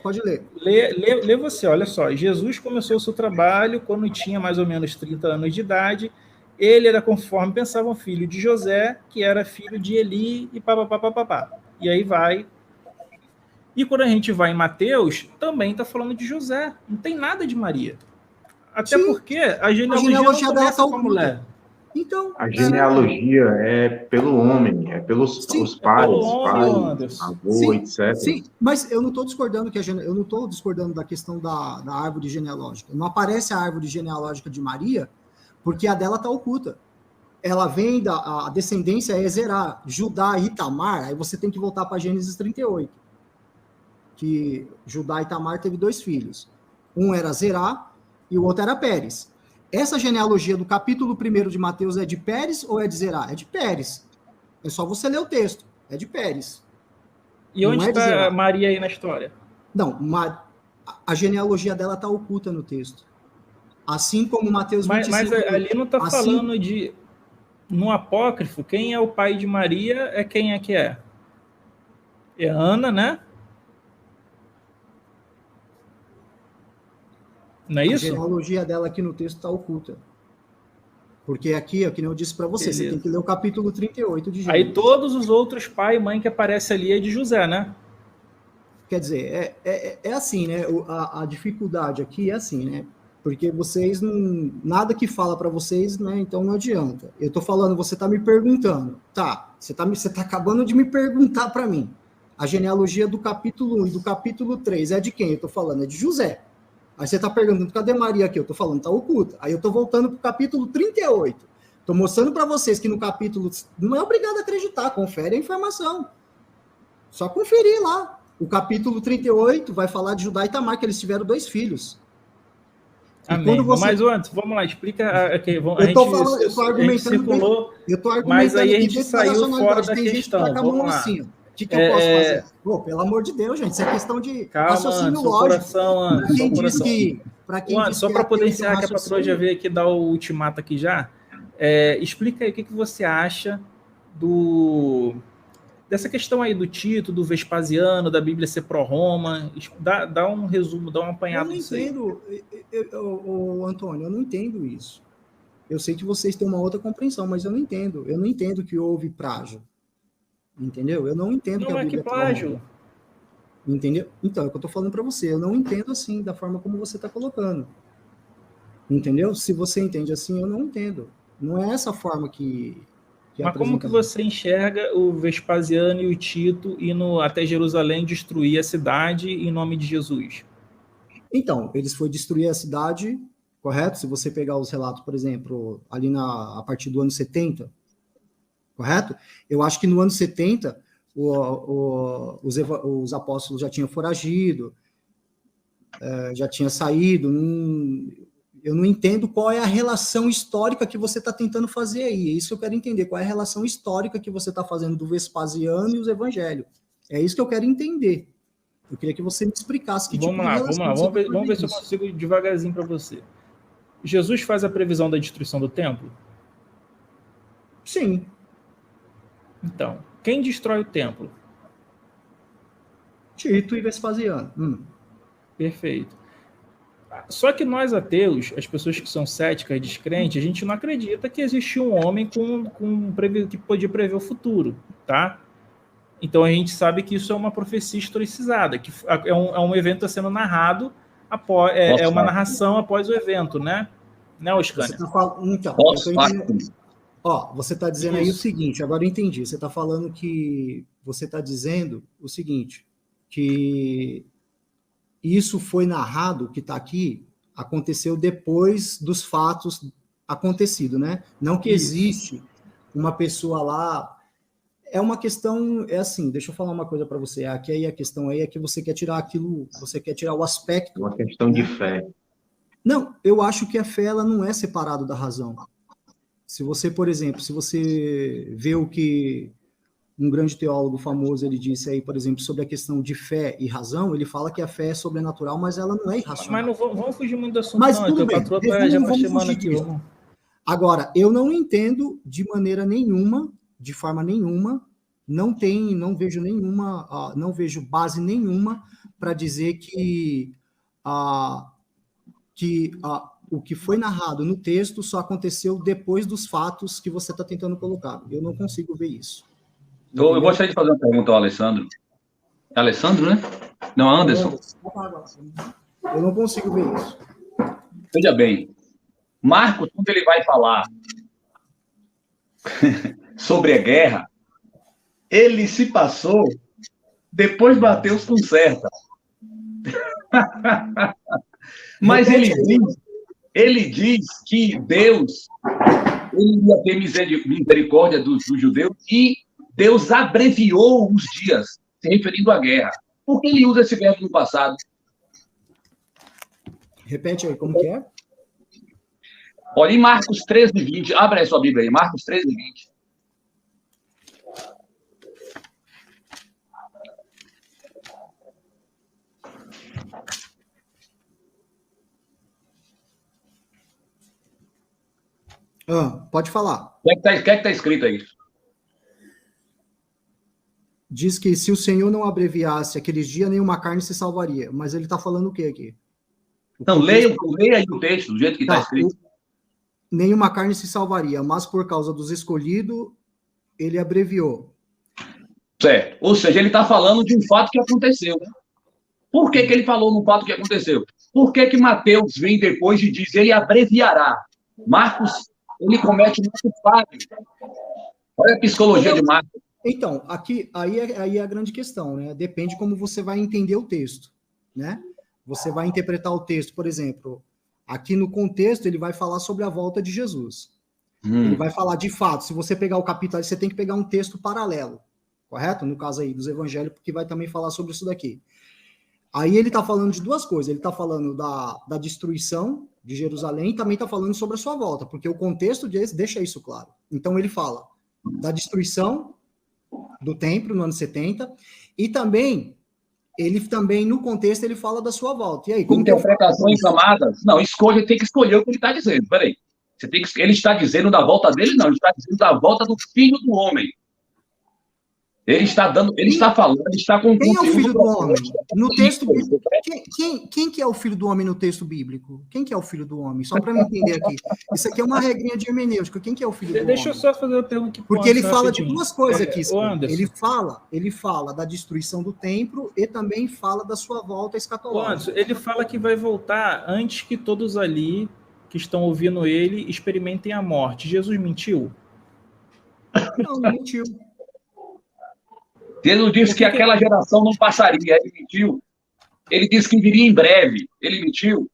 Pode ler. Lê você, olha só. Jesus começou o seu trabalho quando tinha mais ou menos 30 anos de idade. Ele era conforme pensavam filho de José, que era filho de Eli e papapá. E aí vai. E quando a gente vai em Mateus, também está falando de José. Não tem nada de Maria. Até Sim. porque a genealogia dela tá com a mulher. Então, A genealogia é pelo homem, é pelos os pais, avô, etc. Sim, mas eu não estou discordando eu não estou discordando da questão da árvore genealógica. Não aparece a árvore genealógica de Maria, porque a dela está oculta. Ela vem a descendência é Zerá, Judá e Tamar, aí você tem que voltar para Gênesis 38. Que Judá e Tamar teve 2 filhos. Um era Zerá e o outro era Pérez. Essa genealogia do capítulo 1 de Mateus é de Pérez ou é de Zerá? É de Pérez. É só você ler o texto. É de Pérez. E onde está Maria aí na história? Não, a genealogia dela está oculta no texto. Assim como Mateus 25. Mas ali não está falando de... No apócrifo, quem é o pai de Maria é quem é que é? É Ana, né? Não é isso? A genealogia dela aqui no texto está oculta. Porque aqui, que nem eu disse para você, Beleza. Você tem que ler o capítulo 38 de Gênesis. Aí todos os outros pai e mãe que aparecem ali é de José, né? Quer dizer, é assim, né? A dificuldade aqui é assim, né? Porque vocês não... Nada que fala para vocês, né? Então não adianta. Eu tô falando, você tá me perguntando. Tá, você tá acabando de me perguntar para mim. A genealogia do capítulo 1 e do capítulo 3 é de quem? Eu tô falando, é de José. Aí você tá perguntando, cadê Maria aqui? Eu tô falando, tá oculta. Aí eu tô voltando pro capítulo 38. Tô mostrando para vocês que no capítulo... Não é obrigado a acreditar, confere a informação. Só conferir lá. O capítulo 38 vai falar de Judá e Tamar, que eles tiveram 2 filhos. Amém. Mas antes, vamos lá, explica. Okay, eu tô argumentando. Mas aí a gente saiu fora da questão. Vamos lá. Assim, o que eu posso fazer? Pô, pelo amor de Deus, gente, isso é questão de raciocínio lógico. Para quem diz só para poder encerrar, que a patroa já veio aqui dar o ultimato aqui já. Explica aí o que você acha dessa questão aí do Tito, do Vespasiano, da Bíblia ser pró-Roma. Dá um resumo, dá um apanhado. Eu não entendo, Antônio, eu não entendo isso. Eu sei que vocês têm uma outra compreensão, mas eu não entendo. Eu não entendo que houve plágio. Entendeu? Eu não entendo que a Bíblia é plágio. Entendeu? Então, é o que eu tô falando para você. Eu não entendo assim, da forma como você tá colocando. Entendeu? Se você entende assim, eu não entendo. Não é essa forma que mas como que você enxerga o Vespasiano e o Tito indo até Jerusalém destruir a cidade em nome de Jesus? Então, eles foram destruir a cidade, correto? Se você pegar os relatos, por exemplo, ali a partir do ano 70, correto? Eu acho que no ano 70, os apóstolos já tinham foragido, já tinha saído. Eu não entendo qual é a relação histórica que você está tentando fazer aí. É isso que eu quero entender. Qual é a relação histórica que você está fazendo do Vespasiano e os evangelhos? É isso que eu quero entender. Eu queria que você me explicasse que vamos lá. Vamos ver se eu consigo devagarzinho para você. Jesus faz a previsão da destruição do templo? Sim. Então, quem destrói o templo? Tito e Vespasiano. Perfeito. Só que nós ateus, as pessoas que são céticas, descrentes, a gente não acredita que existiu um homem que podia prever o futuro, tá? Então a gente sabe que isso é uma profecia historicizada, que é um evento sendo narrado, é uma narração após o evento, né? Né, Oscânia? Então, você está dizendo aí o seguinte, agora eu entendi, você está falando que você está dizendo o seguinte, que isso foi narrado, que está aqui, aconteceu depois dos fatos acontecidos, né? Não que existe uma pessoa lá. É uma questão, é assim, deixa eu falar uma coisa para você. Aqui aí a questão aí é que você quer tirar aquilo, você quer tirar o aspecto. Uma questão de fé. Não, eu acho que a fé ela não é separada da razão. Se você, por exemplo, se você vê o que um grande teólogo famoso, ele disse aí, por exemplo, sobre a questão de fé e razão, ele fala que a fé é sobrenatural, mas ela não é irracional. Mas não vamos fugir muito do assunto, mas não. Tudo bem, já está chamando aqui. Agora, eu não entendo de maneira nenhuma, de forma nenhuma, não vejo nenhuma, não vejo base nenhuma para dizer que o que foi narrado no texto só aconteceu depois dos fatos que você está tentando colocar. Eu não consigo ver isso. Eu gostaria de fazer uma pergunta ao Alessandro. É Alessandro, né? Não, Anderson. Eu não consigo ver isso. Veja bem, Marcos, quando ele vai falar sobre a guerra, ele se passou, depois Mateus conserta. Mas ele diz que Deus ele ia ter misericórdia dos judeus e Deus abreviou os dias, se referindo à guerra. Por que ele usa esse verbo no passado? Repete aí, como que é? Olha, em Marcos 13:20, abre aí sua Bíblia aí, Marcos 13:20. Pode falar. O que é que está escrito aí? Diz que se o Senhor não abreviasse aqueles dias, nenhuma carne se salvaria. Mas ele está falando o que aqui? Não, leia aí o texto, do jeito que está escrito. Nenhuma carne se salvaria, mas por causa dos escolhidos, ele abreviou. Certo. Ou seja, ele está falando de um fato que aconteceu. Né? Por que ele falou no fato que aconteceu? Por que Mateus vem depois e diz, ele abreviará? Marcos, ele comete muito falho. Olha a psicologia de Marcos. Então, aí é a grande questão, né? Depende como você vai entender o texto, né? Você vai interpretar o texto, por exemplo, aqui no contexto ele vai falar sobre a volta de Jesus. Ele vai falar de fato, se você pegar o capítulo, você tem que pegar um texto paralelo, correto? No caso aí dos evangelhos, porque vai também falar sobre isso daqui. Aí ele está falando de duas coisas, ele está falando da destruição de Jerusalém e também está falando sobre a sua volta, porque o contexto deixa isso claro. Então ele fala da destruição do templo no ano 70 e também no contexto ele fala da sua volta. E aí, como interpretações camadas? Não, tem que escolher o que ele está dizendo. Peraí. Ele está dizendo da volta dele? Não, ele está dizendo da volta do Filho do Homem. Ele está falando, ele está com quem é o Filho do Homem? No texto bíblico. Quem que é o Filho do Homem no texto bíblico? Quem que é o Filho do Homem? Só para me entender aqui. Isso aqui é uma regrinha de hermenêutica. Quem que é o Filho do Homem? Deixa eu só fazer uma pergunta. Porque ele fala de duas coisas aqui. Anderson. Ele fala da destruição do templo e também fala da sua volta escatológica. Anderson, ele fala que vai voltar antes que todos ali que estão ouvindo ele experimentem a morte. Jesus mentiu? Não mentiu. Ele disse que aquela geração não passaria, ele mentiu. Ele disse que viria em breve, ele mentiu.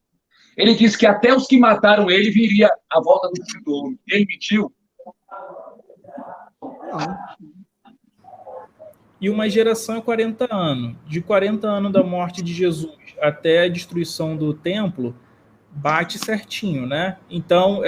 Ele disse que até os que mataram ele viria a volta do Filho do Homem, ele mentiu. Não. E uma geração é 40 anos. De 40 anos da morte de Jesus até a destruição do templo, bate certinho, né? Então,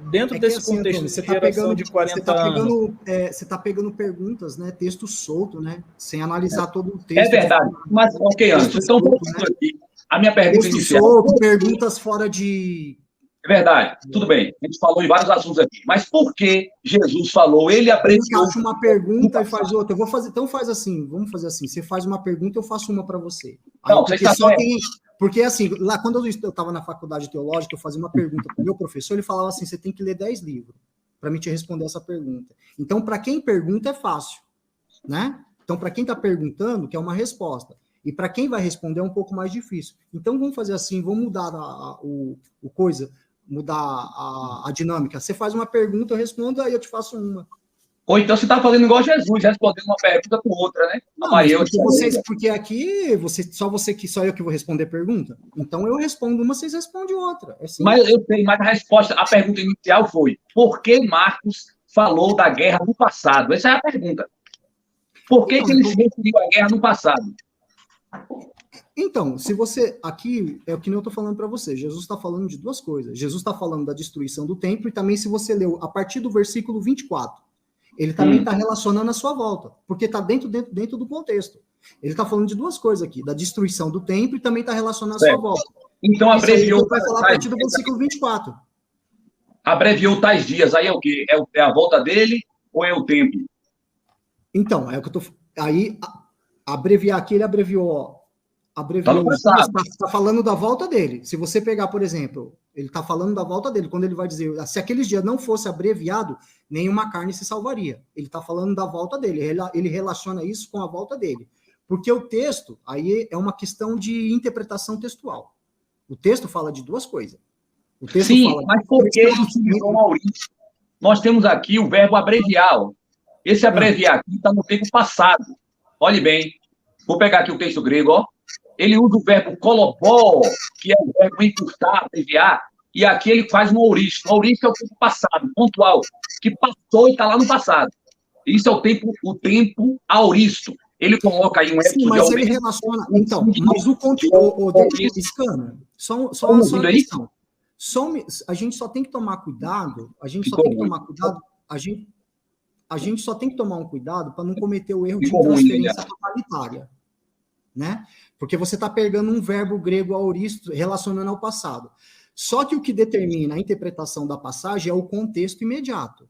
dentro desse assim, contexto, Antônio, de geração de 40 anos... Você está pegando perguntas, né? Texto solto, né? Sem analisar todo o texto. É verdade. Mas, ok, Anderson, então vamos aqui. A minha pergunta texto inicial... solto, perguntas fora de... É verdade, tudo bem. A gente falou em vários assuntos aqui. Mas por que Jesus falou, ele aprendeu... Você acha uma pergunta e faz outra. Eu vou fazer, então faz assim, vamos fazer assim. Você faz uma pergunta, eu faço uma para você. Não, você está certo. Porque, assim, lá quando eu estava na faculdade teológica, eu fazia uma pergunta para o meu professor, ele falava assim, você tem que ler 10 livros para mim te responder essa pergunta. Então, para quem pergunta, é fácil, né? Então, para quem está perguntando, que é uma resposta. E para quem vai responder, é um pouco mais difícil. Então, vamos fazer assim, vamos mudar mudar a dinâmica. Você faz uma pergunta, eu respondo, aí eu te faço uma. Ou então você está fazendo igual Jesus, respondendo uma pergunta com outra, né? Não, porque aqui só eu que vou responder pergunta. Então eu respondo uma, vocês respondem outra. Mas eu sei, mas a pergunta inicial foi: por que Marcos falou da guerra no passado? Essa é a pergunta. Por que ele se referiu à guerra no passado? Então, se você... Aqui é o que eu estou falando para você. Jesus está falando de duas coisas. Jesus está falando da destruição do templo e também, se você leu a partir do versículo 24, ele também está relacionando a sua volta, porque está dentro do contexto. Ele está falando de duas coisas aqui, da destruição do templo e também está relacionando a sua volta. Então, abreviou... Vai falar a partir do versículo 24. Abreviou tais dias. Aí é o quê? É a volta dele ou é o templo? Então, é o que eu tô... Aí, abreviar aqui, ele abreviou... Tá no passado. Está falando da volta dele. Se você pegar, por exemplo, ele está falando da volta dele, quando ele vai dizer, se aqueles dias não fosse abreviado, nenhuma carne se salvaria. Ele está falando da volta dele, ele relaciona isso com a volta dele. Porque o texto, aí é uma questão de interpretação textual. O texto fala de duas coisas. O texto Sim, fala mas por que isso virou Maurício? Nós temos aqui o verbo abreviar. Ó. Esse abreviar aqui está no tempo passado. Olhe bem. Vou pegar aqui o texto grego, ó. Ele usa o verbo kolobó, que é o verbo encurtar, abreviar, e aqui ele faz um auristo. O auristo é o tempo passado, pontual, que passou e está lá no passado. Isso é o tempo auristo. Ele coloca aí um sim, mas ele relaciona... Então, mas o conteúdo... Scanner, só uma questão. A gente só tem que tomar cuidado, a gente só tem que tomar um cuidado para não cometer o erro de transferência totalitária. Né? Porque você está pegando um verbo grego auristo relacionando ao passado. Só que o que determina a interpretação da passagem é o contexto imediato.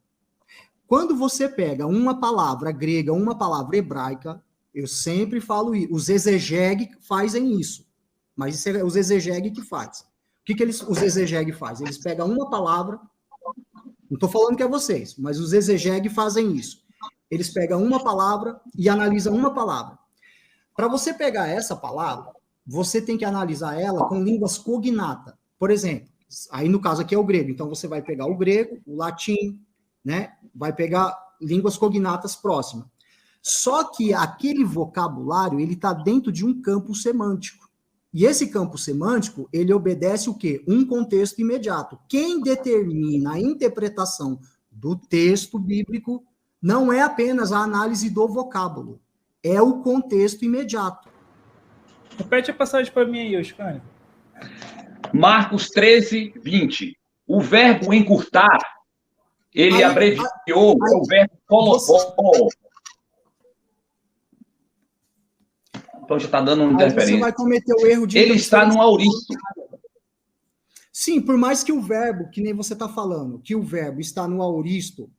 Quando você pega uma palavra grega, uma palavra hebraica, eu sempre falo isso, os exegeg fazem isso, mas isso é os exegeg que faz. O que os exegeg fazem? Eles pegam uma palavra, não estou falando que é vocês, mas os exegeg fazem isso. Eles pegam uma palavra e analisam uma palavra. Para você pegar essa palavra, você tem que analisar ela com línguas cognata. Por exemplo, aí no caso aqui é o grego, então você vai pegar o grego, o latim, né? Vai pegar línguas cognatas próximas. Só que aquele vocabulário, ele está dentro de um campo semântico. E esse campo semântico, ele obedece o quê? Um contexto imediato. Quem determina a interpretação do texto bíblico não é apenas a análise do vocábulo, é o contexto imediato. Repete a passagem para mim aí, Oscar. Marcos 13, 20. O verbo encurtar, ele abreviou o verbo colocou. Então já está dando uma interferência. Você vai cometer o erro de... Ele está no auristo. Sim, por mais que o verbo, que nem você está falando, que o verbo está no auristo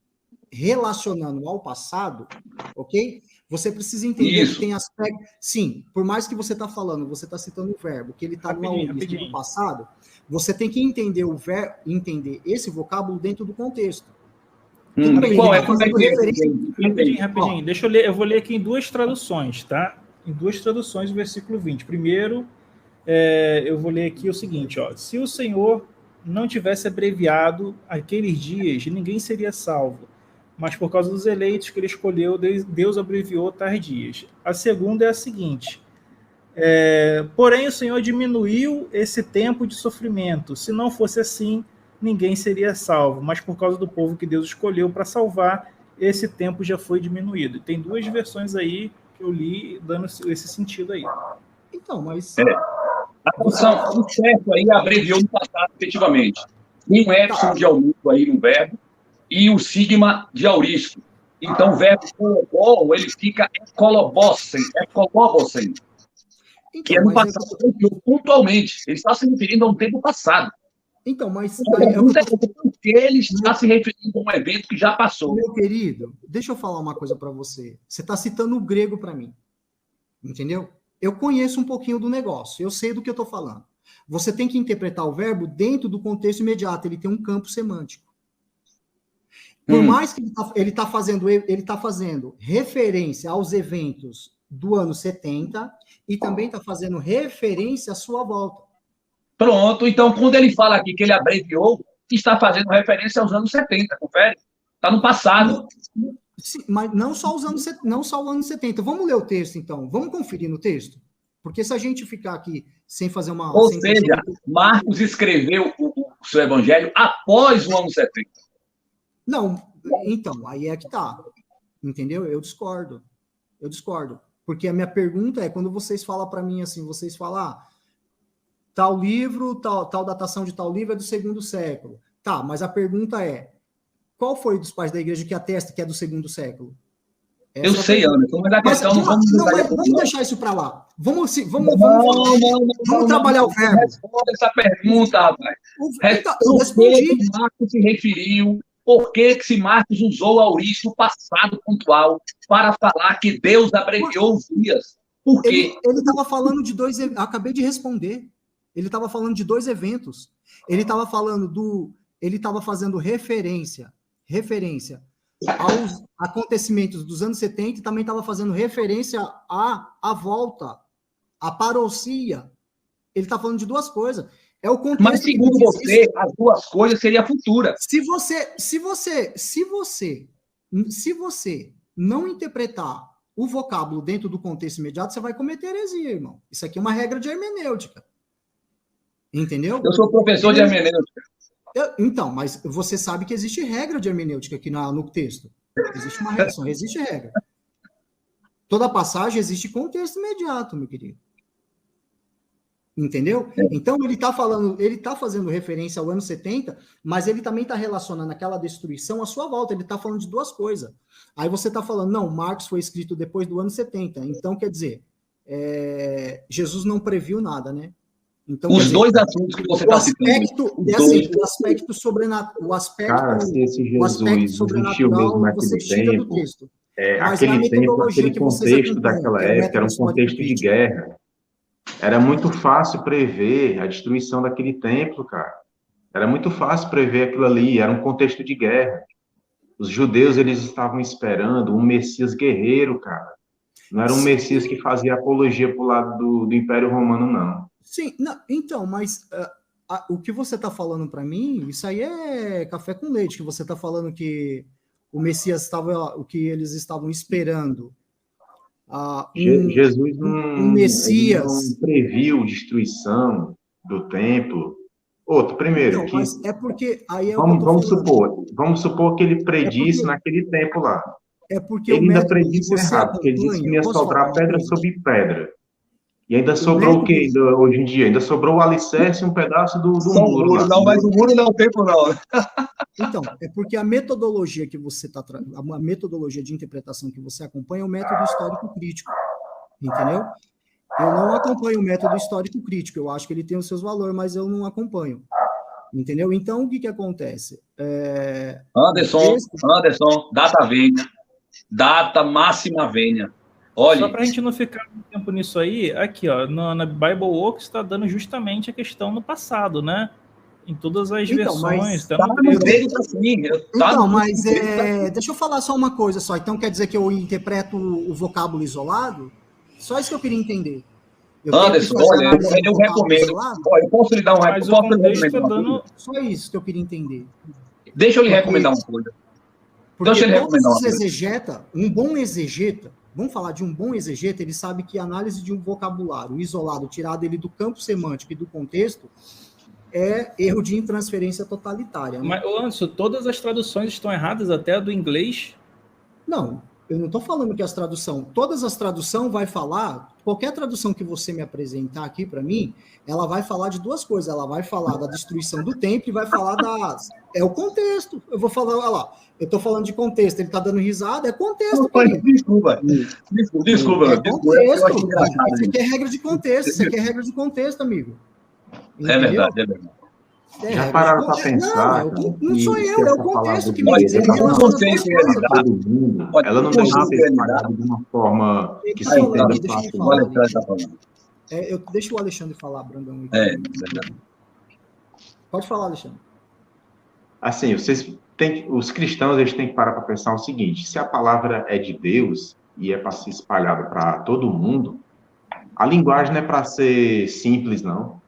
relacionando ao passado, ok? Você precisa entender que tem aspecto... Sim, por mais que você está falando, você está citando o verbo, que ele está no auristo no passado, você tem que entender o verbo, entender esse vocábulo dentro do contexto. Rapidinho. Deixa eu ler, eu vou ler aqui em duas traduções, tá? Em duas traduções do versículo 20. Primeiro, eu vou ler aqui o seguinte, ó. Se o Senhor não tivesse abreviado aqueles dias, ninguém seria salvo. Mas por causa dos eleitos que ele escolheu, Deus abreviou tais dias. A segunda é a seguinte. Porém, o Senhor diminuiu esse tempo de sofrimento. Se não fosse assim, ninguém seria salvo. Mas por causa do povo que Deus escolheu para salvar, esse tempo já foi diminuído. Tem duas versões aí que eu li dando esse sentido aí. Então, mas... A função, o certo aí abreviou no passado, efetivamente. Tem um epsilon de aumento aí no verbo e o sigma de auristo. Então, o verbo colobó, ele fica ecolobossen, que é no passado, pontualmente. Ele está se referindo a um tempo passado. Então, mas... Porque ele está se referindo a um evento que já passou. Meu querido, deixa eu falar uma coisa para você. Você está citando o grego para mim. Entendeu? Eu conheço um pouquinho do negócio. Eu sei do que eu estou falando. Você tem que interpretar o verbo dentro do contexto imediato. Ele tem um campo semântico. Por mais que ele está fazendo referência aos eventos do ano 70 e também está fazendo referência à sua volta. Pronto, então quando ele fala aqui que ele abreviou, está fazendo referência aos anos 70, confere? Está no passado. Sim, mas não só o ano 70. Vamos ler o texto, então. Vamos conferir no texto? Porque se a gente ficar aqui sem fazer uma... Ou seja, Marcos escreveu o seu evangelho após o ano 70. Não, então, aí é que tá. Entendeu? Eu discordo. Porque a minha pergunta é, quando vocês falam para mim assim, vocês falam, tal livro, tal datação de tal livro é do 2º século. Tá, mas a pergunta é, qual foi dos pais da igreja que atesta que é do 2º século? Eu sei, Anderson, mas a questão não vamos... Vamos deixar isso para lá. Vamos trabalhar o verbo. Responda essa pergunta, rapaz. Eu respondi. Marcos se referiu Por que se Marcos usou o auristo no passado pontual para falar que Deus abreviou os dias? Por quê? Ele estava falando de dois... Acabei de responder. Ele estava falando de dois eventos. Ele estava fazendo referência aos acontecimentos dos anos 70 e também estava fazendo referência à volta, à parousia. Ele está falando de duas coisas. É o contexto. Mas segundo você, as duas coisas seriam futuras. Se você não interpretar o vocábulo dentro do contexto imediato, você vai cometer heresia, irmão. Isso aqui é uma regra de hermenêutica. Entendeu? Eu sou professor de hermenêutica. Então, mas você sabe que existe regra de hermenêutica aqui no texto. Existe uma regra, existe regra. Toda passagem existe contexto imediato, meu querido. Entendeu? Então, ele está fazendo referência ao ano 70, mas ele também está relacionando aquela destruição à sua volta. Ele está falando de duas coisas. Aí você está falando, não, Marcos foi escrito depois do ano 70. Então, quer dizer, Jesus não previu nada, né? Então, os dois assuntos que você está citando. O aspecto sobrenatural. Cara, se esse Jesus existiu mesmo naquele tempo, aquele tempo, aquele contexto daquela época, era um contexto de guerra. Era muito fácil prever a destruição daquele templo, cara. Era muito fácil prever aquilo ali, era um contexto de guerra. Os judeus, eles estavam esperando um Messias guerreiro, cara. Não era um Messias que fazia apologia pro lado do Império Romano, não. Sim, não, então, mas o que você está falando para mim, isso aí é café com leite, que você está falando que o Messias estava, o que eles estavam esperando. Jesus não previu destruição do templo. Primeiro, então, mas é porque aí vamos supor que ele predisse naquele tempo lá. É porque ele ainda predisse errado, porque ele disse que ia sobrar pedra sobre pedra. E ainda sobrou o que hoje em dia? Ainda sobrou o alicerce e um pedaço do muro. Não, mas o muro não é o tempo, não. Então, é porque a metodologia que você está a metodologia de interpretação que você acompanha é o método histórico crítico. Entendeu? Eu não acompanho o método histórico crítico. Eu acho que ele tem os seus valores, mas eu não acompanho. Entendeu? Então, o que acontece? Anderson, data vênia. Data máxima vênia. Olha, só para a gente não ficar muito tempo nisso aí, aqui, ó, na Bible Works está dando justamente a questão no passado, né? Em todas as versões. Deixa eu falar só uma coisa só. Então quer dizer que eu interpreto o vocábulo isolado? Só isso que eu queria entender. Anderson, olha, eu recomendo. Olha, eu posso lhe dar um recomendado? Só isso que eu queria entender. Deixa eu lhe recomendar uma coisa. Porque um bom exegeta, vamos falar de um bom exegeta, ele sabe que a análise de um vocabulário isolado, tirado ele do campo semântico e do contexto, é erro de intransferência totalitária. Né? Mas, Anderson, todas as traduções estão erradas, até a do inglês? Não, eu não estou falando que todas as traduções vai falar, qualquer tradução que você me apresentar aqui para mim, ela vai falar de duas coisas, ela vai falar da destruição do templo e vai falar é o contexto. Eu vou falar, olha lá, eu estou falando de contexto, ele está dando risada, é contexto. Desculpa. É contexto. Você quer regra de contexto, amigo. Entendeu? É verdade. Já pararam para pensar? Não sou eu, é o contexto que me diz. Ela não deixa ser espalhada de uma forma que se entenda fácil. Deixa o Alexandre falar, Brandão. Verdade. Pode falar, Alexandre. Assim, os cristãos eles têm que parar para pensar o seguinte: se a palavra é de Deus e é para ser espalhada para todo mundo, a linguagem não é para ser simples, não.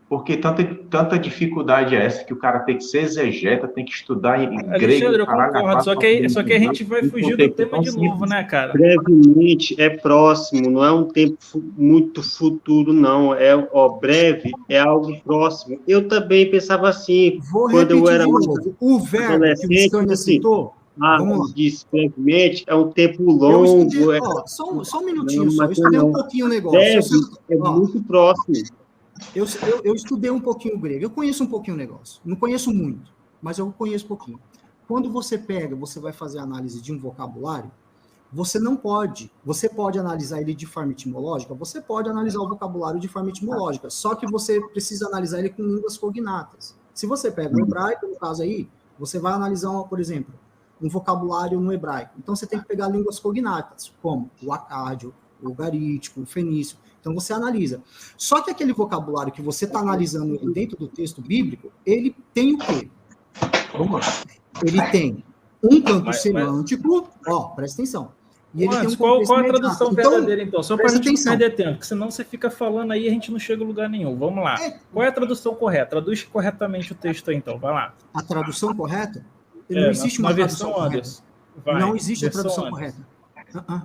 Porque tanta dificuldade é essa que o cara tem que ser exegeta, tem que estudar em grego. Eu concordo, só que a gente vai fugir do tema de novo, né, cara? Brevemente é próximo, não é um tempo muito futuro, não. Breve é algo próximo. Eu também pensava assim, quando eu era mais o verbo que você citou. Disse brevemente, é um tempo longo. Só um minutinho, eu estudei um pouquinho o negócio. É muito próximo. Eu estudei um pouquinho o grego, eu conheço um pouquinho o negócio, não conheço muito, mas eu conheço um pouquinho. Quando você vai fazer análise de um vocabulário, você pode analisar ele de forma etimológica, você pode analisar o vocabulário de forma etimológica, só que você precisa analisar ele com línguas cognatas. Se você pega o hebraico, no caso aí, Você vai analisar, por exemplo, um vocabulário no hebraico. Então, você tem que pegar línguas cognatas, como o acádio, o ugarítico, o fenício. Então, você analisa. Só que aquele vocabulário que você está analisando dentro do texto bíblico, ele tem o quê? Vamos lá. Ele tem um campo semântico, presta atenção. E ele tem um qual é a tradução verdadeira, então? Só para a gente não perder tempo, porque senão você fica falando aí e a gente não chega a lugar nenhum. Vamos lá. Qual é a tradução correta? Traduz corretamente o texto aí, então. Vai lá. A tradução correta? Não existe uma tradução correta. Não existe a tradução correta.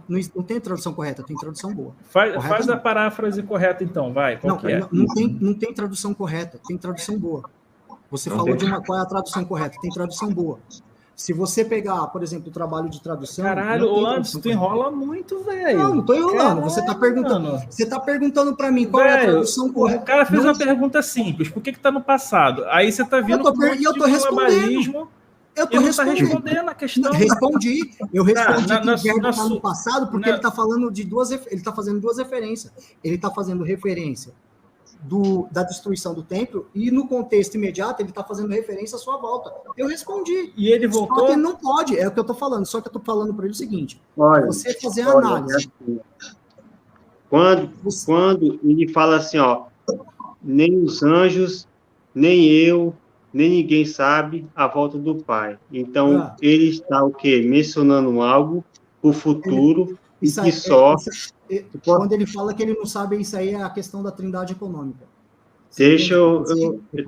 Não tem tradução correta, tem tradução boa. Faz a paráfrase correta, então. Vai, qual que é? Não tem tradução correta, tem tradução boa. Você falou qual é a tradução correta, tem tradução boa. Se você pegar, por exemplo, o trabalho de tradução... Caralho, Anderson, tu enrola muito, velho. Não tô enrolando. Você tá perguntando para mim qual é a tradução correta. O cara fez uma pergunta simples. Por que tá no passado? Aí você tá vindo com eu tô respondendo. Eu tô respondendo a questão. Eu respondi que o verbo tá no passado porque ele tá falando ele tá fazendo duas referências. Ele tá fazendo referência da destruição do templo, e no contexto imediato ele está fazendo referência à sua volta. Eu respondi. E ele voltou? Só que ele não pode, é o que eu estou falando, só que eu estou falando para ele o seguinte, você fazer a análise. Quando ele fala assim, nem os anjos, nem eu, nem ninguém sabe a volta do Pai. Então, ele está o quê? Mencionando algo, o futuro, quando ele fala que ele não sabe, isso aí é a questão da trindade econômica. Deixa eu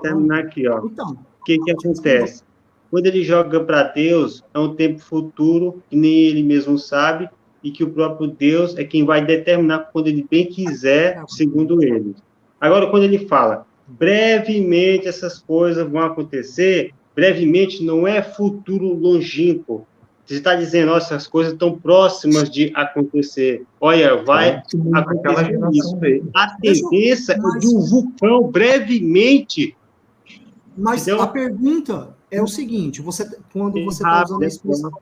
terminar aqui, Então, o que acontece? Quando ele joga para Deus, é um tempo futuro que nem ele mesmo sabe, e que o próprio Deus é quem vai determinar quando ele bem quiser, segundo ele. Agora, quando ele fala, brevemente essas coisas vão acontecer, brevemente não é futuro longínquo. Você está dizendo, essas coisas estão próximas de acontecer. Olha, vai acontecer isso. A tendência é de um vulcão brevemente. Mas a pergunta é o seguinte, quando você está usando a expressão...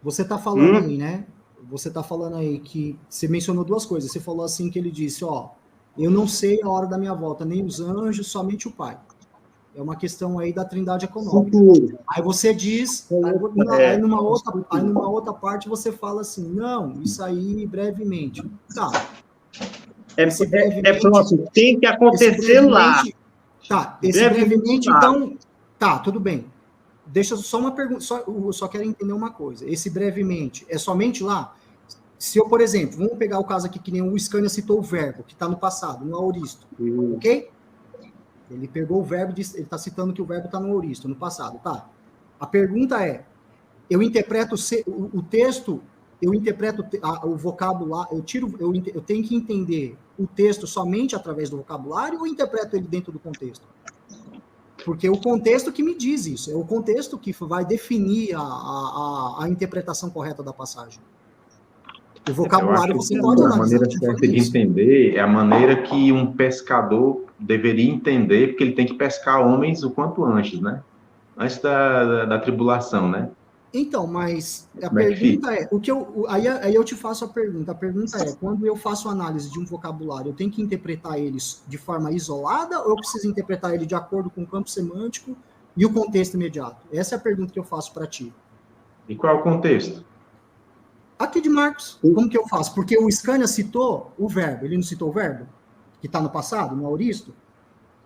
Você está falando aí, né? Você está falando aí que você mencionou duas coisas. Você falou assim que ele disse, eu não sei a hora da minha volta, nem os anjos, somente o Pai. É uma questão aí da trindade econômica. Aí você diz, aí numa outra parte você fala assim, não, isso aí brevemente. Tá. É próximo, tem que acontecer lá. Tá, esse brevemente, então, tá, tudo bem. Deixa só uma pergunta, eu só quero entender uma coisa. Esse brevemente é somente lá? Se eu, por exemplo, vamos pegar o caso aqui que nem o Scania citou o verbo, que está no passado, no aoristo, ok? Ele pegou o verbo, ele está citando que o verbo está no aoristo, no passado, tá? A pergunta é, eu interpreto o texto, eu interpreto o vocabulário, eu tenho que entender o texto somente através do vocabulário ou interpreto ele dentro do contexto? Porque é o contexto que me diz isso, é o contexto que vai definir a interpretação correta da passagem. O vocabulário você pode analisar. A maneira certa de entender é a maneira que um pescador deveria entender, porque ele tem que pescar homens o quanto antes, né? Antes da tribulação, né? Então, mas a pergunta é, aí eu te faço a pergunta é, quando eu faço análise de um vocabulário, eu tenho que interpretar eles de forma isolada ou eu preciso interpretar ele de acordo com o campo semântico e o contexto imediato? Essa é a pergunta que eu faço para ti. E qual é o contexto? Aqui de Marcos, como que eu faço? Porque o Scania citou o verbo, ele não citou o verbo? Que está no passado, no aoristo?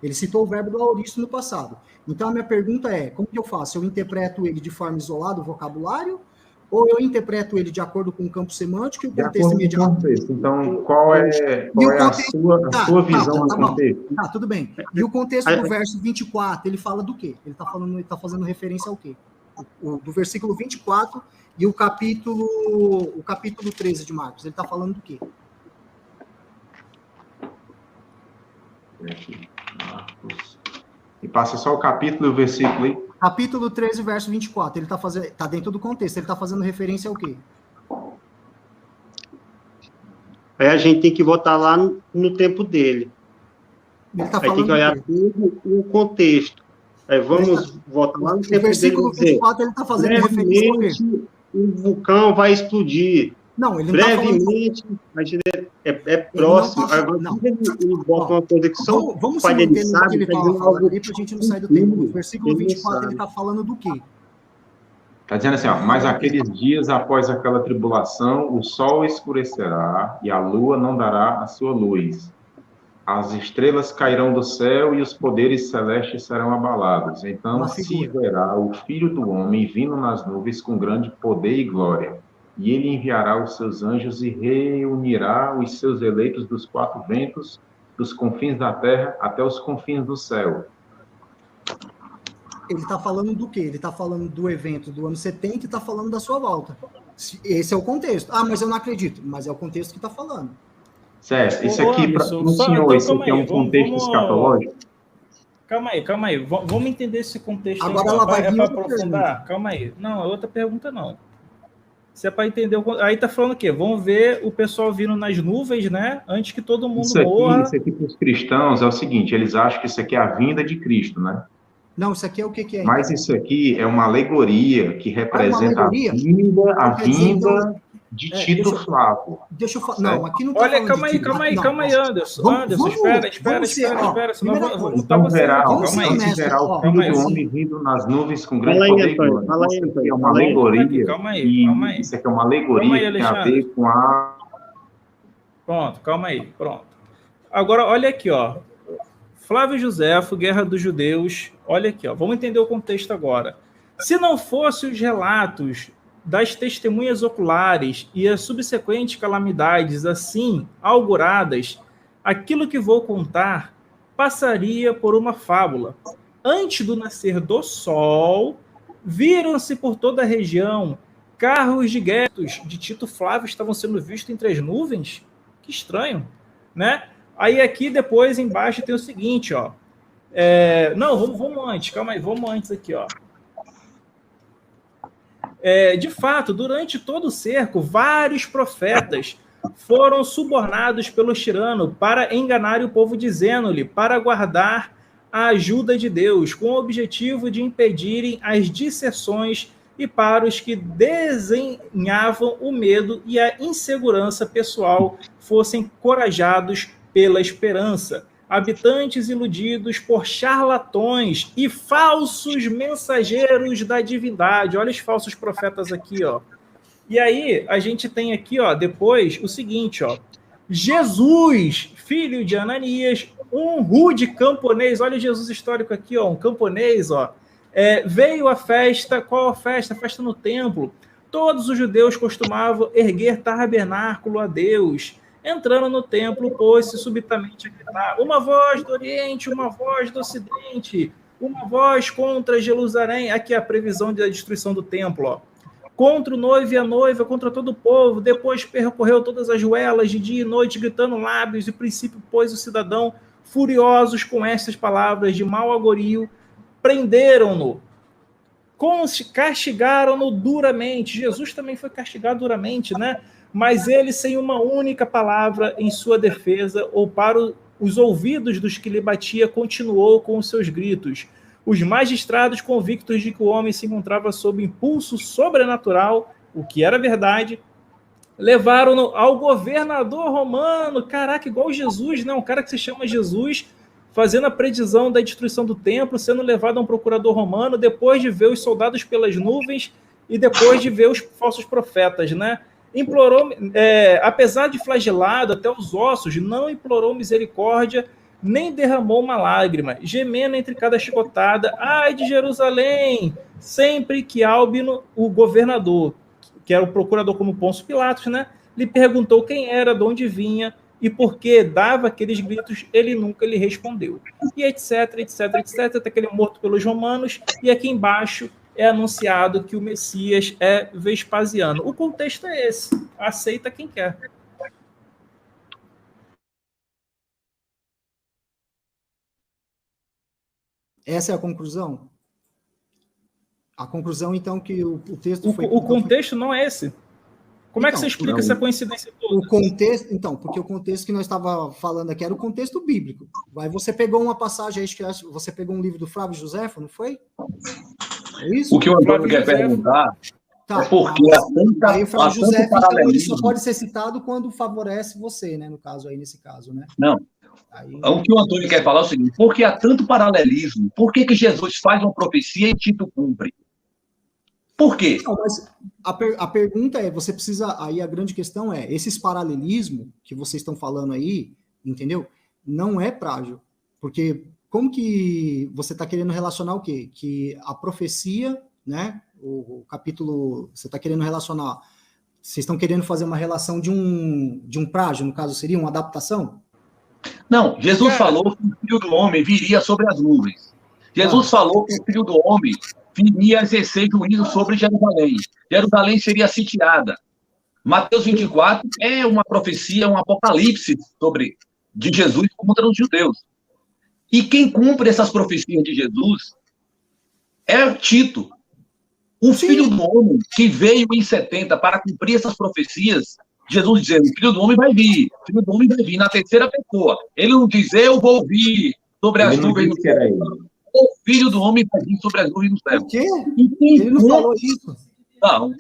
Ele citou o verbo do aoristo no passado. Então, a minha pergunta é, como que eu faço? Eu interpreto ele de forma isolada, o vocabulário, ou eu interpreto ele de acordo com o campo semântico e o contexto imediato? Contexto. Então, qual é a sua visão do contexto? Tá, tudo bem. E o contexto do verso 24, ele fala do quê? Ele está fazendo referência ao quê? Do versículo 24 e o capítulo 13 de Marcos, ele está falando do quê? Marcos. E passa só o capítulo e o versículo aí. Capítulo 13, verso 24. Ele está dentro do contexto. Ele está fazendo referência ao quê? Aí a gente tem que voltar lá no tempo dele. Ele está falando. Aí tem que olhar tudo o contexto. Aí vamos voltar lá no tempo dele. O versículo 24 ele está fazendo referência ao quê? O vulcão vai explodir. Não, ele não brevemente, mas é próximo. Agora, ele bota uma coisa que só vamos pai dele sabe, sabe, ele tá estava dizendo falando algo ali para a gente não sair do tempo. O versículo ele 24, sabe. ele está falando do quê? Está dizendo assim, ó, mas aqueles dias após aquela tribulação, o sol escurecerá e a lua não dará a sua luz. As estrelas cairão do céu e os poderes celestes serão abalados. Então se verá o Filho do Homem vindo nas nuvens com grande poder e glória. E ele enviará os seus anjos e reunirá os seus eleitos dos quatro ventos, dos confins da terra até os confins do céu. Ele está falando do quê? Ele está falando do evento do ano 70 e está falando da sua volta. Esse é o contexto. Ah, mas eu não acredito. Mas é o contexto que está falando. Certo. Isso aqui, para o senhor, isso aqui é um contexto escatológico? Calma aí. Vamos entender esse contexto. Agora ela vai vir para aprofundar? Calma aí. Não, é outra pergunta, não. Se é para entender... Aí tá falando o quê? Vamos ver o pessoal vindo nas nuvens, né? Antes que todo mundo morra. Isso aqui para os cristãos é o seguinte, eles acham que isso aqui é a vinda de Cristo, né? Não, isso aqui é o que é? Mas isso aqui é uma alegoria que representa a vinda de Tito Flávio. Deixa eu falar. Não, aqui não tá falando calma aí, Anderson. Anderson, espera. Então verá o Filho do Homem vindo nas nuvens com grande poder e glória. Isso aqui é uma alegoria. Calma aí. Isso aqui é uma alegoria que tem a ver com a... Pronto, calma aí. Pronto. Agora, olha aqui, ó. Flávio Josefo, Guerra dos Judeus. Olha aqui, ó. Vamos entender o contexto agora. Se não fossem os relatos das testemunhas oculares e as subsequentes calamidades assim auguradas, aquilo que vou contar passaria por uma fábula. Antes do nascer do sol, viram-se por toda a região carros de guerra de Tito Flávio estavam sendo vistos entre as nuvens. Que estranho, né? Aí aqui depois embaixo tem o seguinte, ó. Não, vamos antes, calma aí, vamos antes aqui, ó. De fato, durante todo o cerco, vários profetas foram subornados pelo tirano para enganar o povo, dizendo-lhe para aguardar a ajuda de Deus, com o objetivo de impedirem as disseções e para os que desenhavam o medo e a insegurança pessoal fossem corajados pela esperança. Habitantes iludidos por charlatões e falsos mensageiros da divindade. Olha os falsos profetas aqui, ó. E aí, a gente tem aqui, ó, depois, o seguinte, ó. Jesus, filho de Ananias, um rude camponês. Olha o Jesus histórico aqui, ó, um camponês, ó. Veio a festa. Qual a festa? A festa no templo. Todos os judeus costumavam erguer tabernáculo a Deus. Entrando no templo, pôs-se subitamente a gritar: uma voz do Oriente, uma voz do Ocidente, uma voz contra Jerusalém. Aqui é a previsão da destruição do templo, ó. Contra o noivo e a noiva, contra todo o povo. Depois percorreu todas as ruelas de dia e noite, gritando lábios, e princípio pôs o cidadão, furiosos com estas palavras de mau agorio, prenderam-no, castigaram-no duramente. Jesus também foi castigado duramente, né? Mas ele, sem uma única palavra em sua defesa ou para os ouvidos dos que lhe batia, continuou com os seus gritos. Os magistrados, convictos de que o homem se encontrava sob impulso sobrenatural, o que era verdade, levaram-no ao governador romano. Caraca, igual Jesus, né? Um cara que se chama Jesus, fazendo a predição da destruição do templo, sendo levado a um procurador romano, depois de ver os soldados pelas nuvens e depois de ver os falsos profetas, né? Implorou, apesar de flagelado até os ossos, não implorou misericórdia, nem derramou uma lágrima, gemendo entre cada chicotada: ai de Jerusalém! Sempre que Albino, o governador, que era o procurador como Pôncio Pilatos, né, lhe perguntou quem era, de onde vinha e por que dava aqueles gritos, ele nunca lhe respondeu. E etc, até que ele é morto pelos romanos, e aqui embaixo é anunciado que o Messias é Vespasiano. O contexto é esse. Aceita quem quer. Essa é a conclusão? A conclusão, então, que o texto foi... O contexto não é esse. Como é que você explica essa coincidência toda? O contexto, então, porque o contexto que nós estávamos falando aqui era o contexto bíblico. Aí você pegou uma passagem, acho que você pegou um livro do Flávio Josefo, não foi? É isso? O que o Antônio quer perguntar Tá, é porque aí o Flávio José, então, ele só pode ser citado quando favorece você, né? No caso aí, nesse caso, né? Não. Aí... O que o Antônio quer falar é o seguinte: por que há tanto paralelismo? Por que Jesus faz uma profecia e Tito cumpre? Por quê? Não, mas a pergunta é, você precisa, aí a grande questão é, esses paralelismos que vocês estão falando aí, entendeu? Não é prágio, porque como que você está querendo relacionar o quê? Que a profecia, né, o capítulo, você está querendo relacionar, vocês estão querendo fazer uma relação de um prágio, no caso seria uma adaptação? Não, Jesus falou que o Filho do Homem viria sobre as nuvens. Jesus falou que o Filho do Homem viria exercer juízo sobre Jerusalém. Jerusalém seria sitiada. Mateus 24 é uma profecia, um apocalipse de Jesus contra os judeus. E quem cumpre essas profecias de Jesus é Tito. O Filho do Homem que veio em 70 para cumprir essas profecias, Jesus dizendo, o Filho do Homem vai vir. O Filho do Homem vai vir na terceira pessoa. Ele não diz, eu vou vir sobre as nuvens do céu. O Filho do Homem vai vir sobre as nuvens do céu. O quê? Ele não falou isso. Não,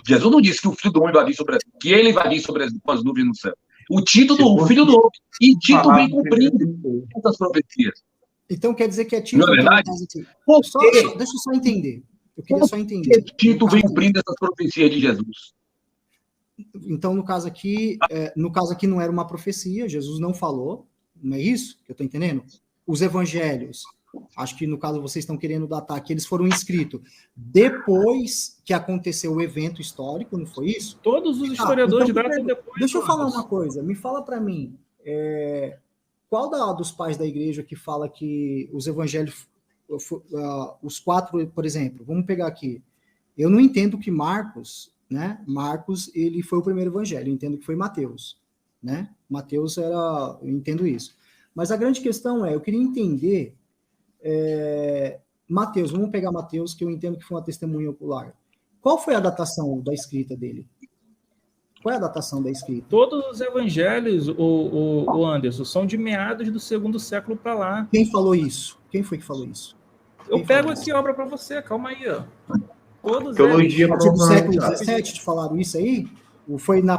Jesus não disse que o Filho do Homem vai vir que ele vai vir sobre as nuvens do céu. O Tito do Filho do Homem. E Tito vem cumprindo essas profecias. Então quer dizer que é Tito... Não é verdade? Deixa eu só entender. Eu queria só entender. Tito vem cumprindo essas profecias de Jesus. Então, no caso aqui não era uma profecia, Jesus não falou, não é isso que eu estou entendendo? Os evangelhos, acho que no caso vocês estão querendo datar que eles foram escritos depois que aconteceu o evento histórico, não foi isso? Todos os historiadores então, datam depois. Deixa eu falar uma coisa, me fala para mim, qual dos pais da igreja que fala que os evangelhos, os 4, por exemplo, vamos pegar aqui, eu não entendo que Marcos, né? Marcos, ele foi o primeiro evangelho, eu entendo que foi Mateus, né? Mateus eu entendo isso. Mas a grande questão eu queria entender, Mateus, vamos pegar Mateus, que eu entendo que foi uma testemunha ocular. Qual foi a datação da escrita dele? Qual é a datação da escrita? Todos os evangelhos, o Anderson, são de meados do 2º século para lá. Quem falou isso? Quem foi que falou isso? Eu pego aqui a obra para você, calma aí, ó. Todos Teologia eles. A partir do século XVII te falaram isso aí? Ou foi a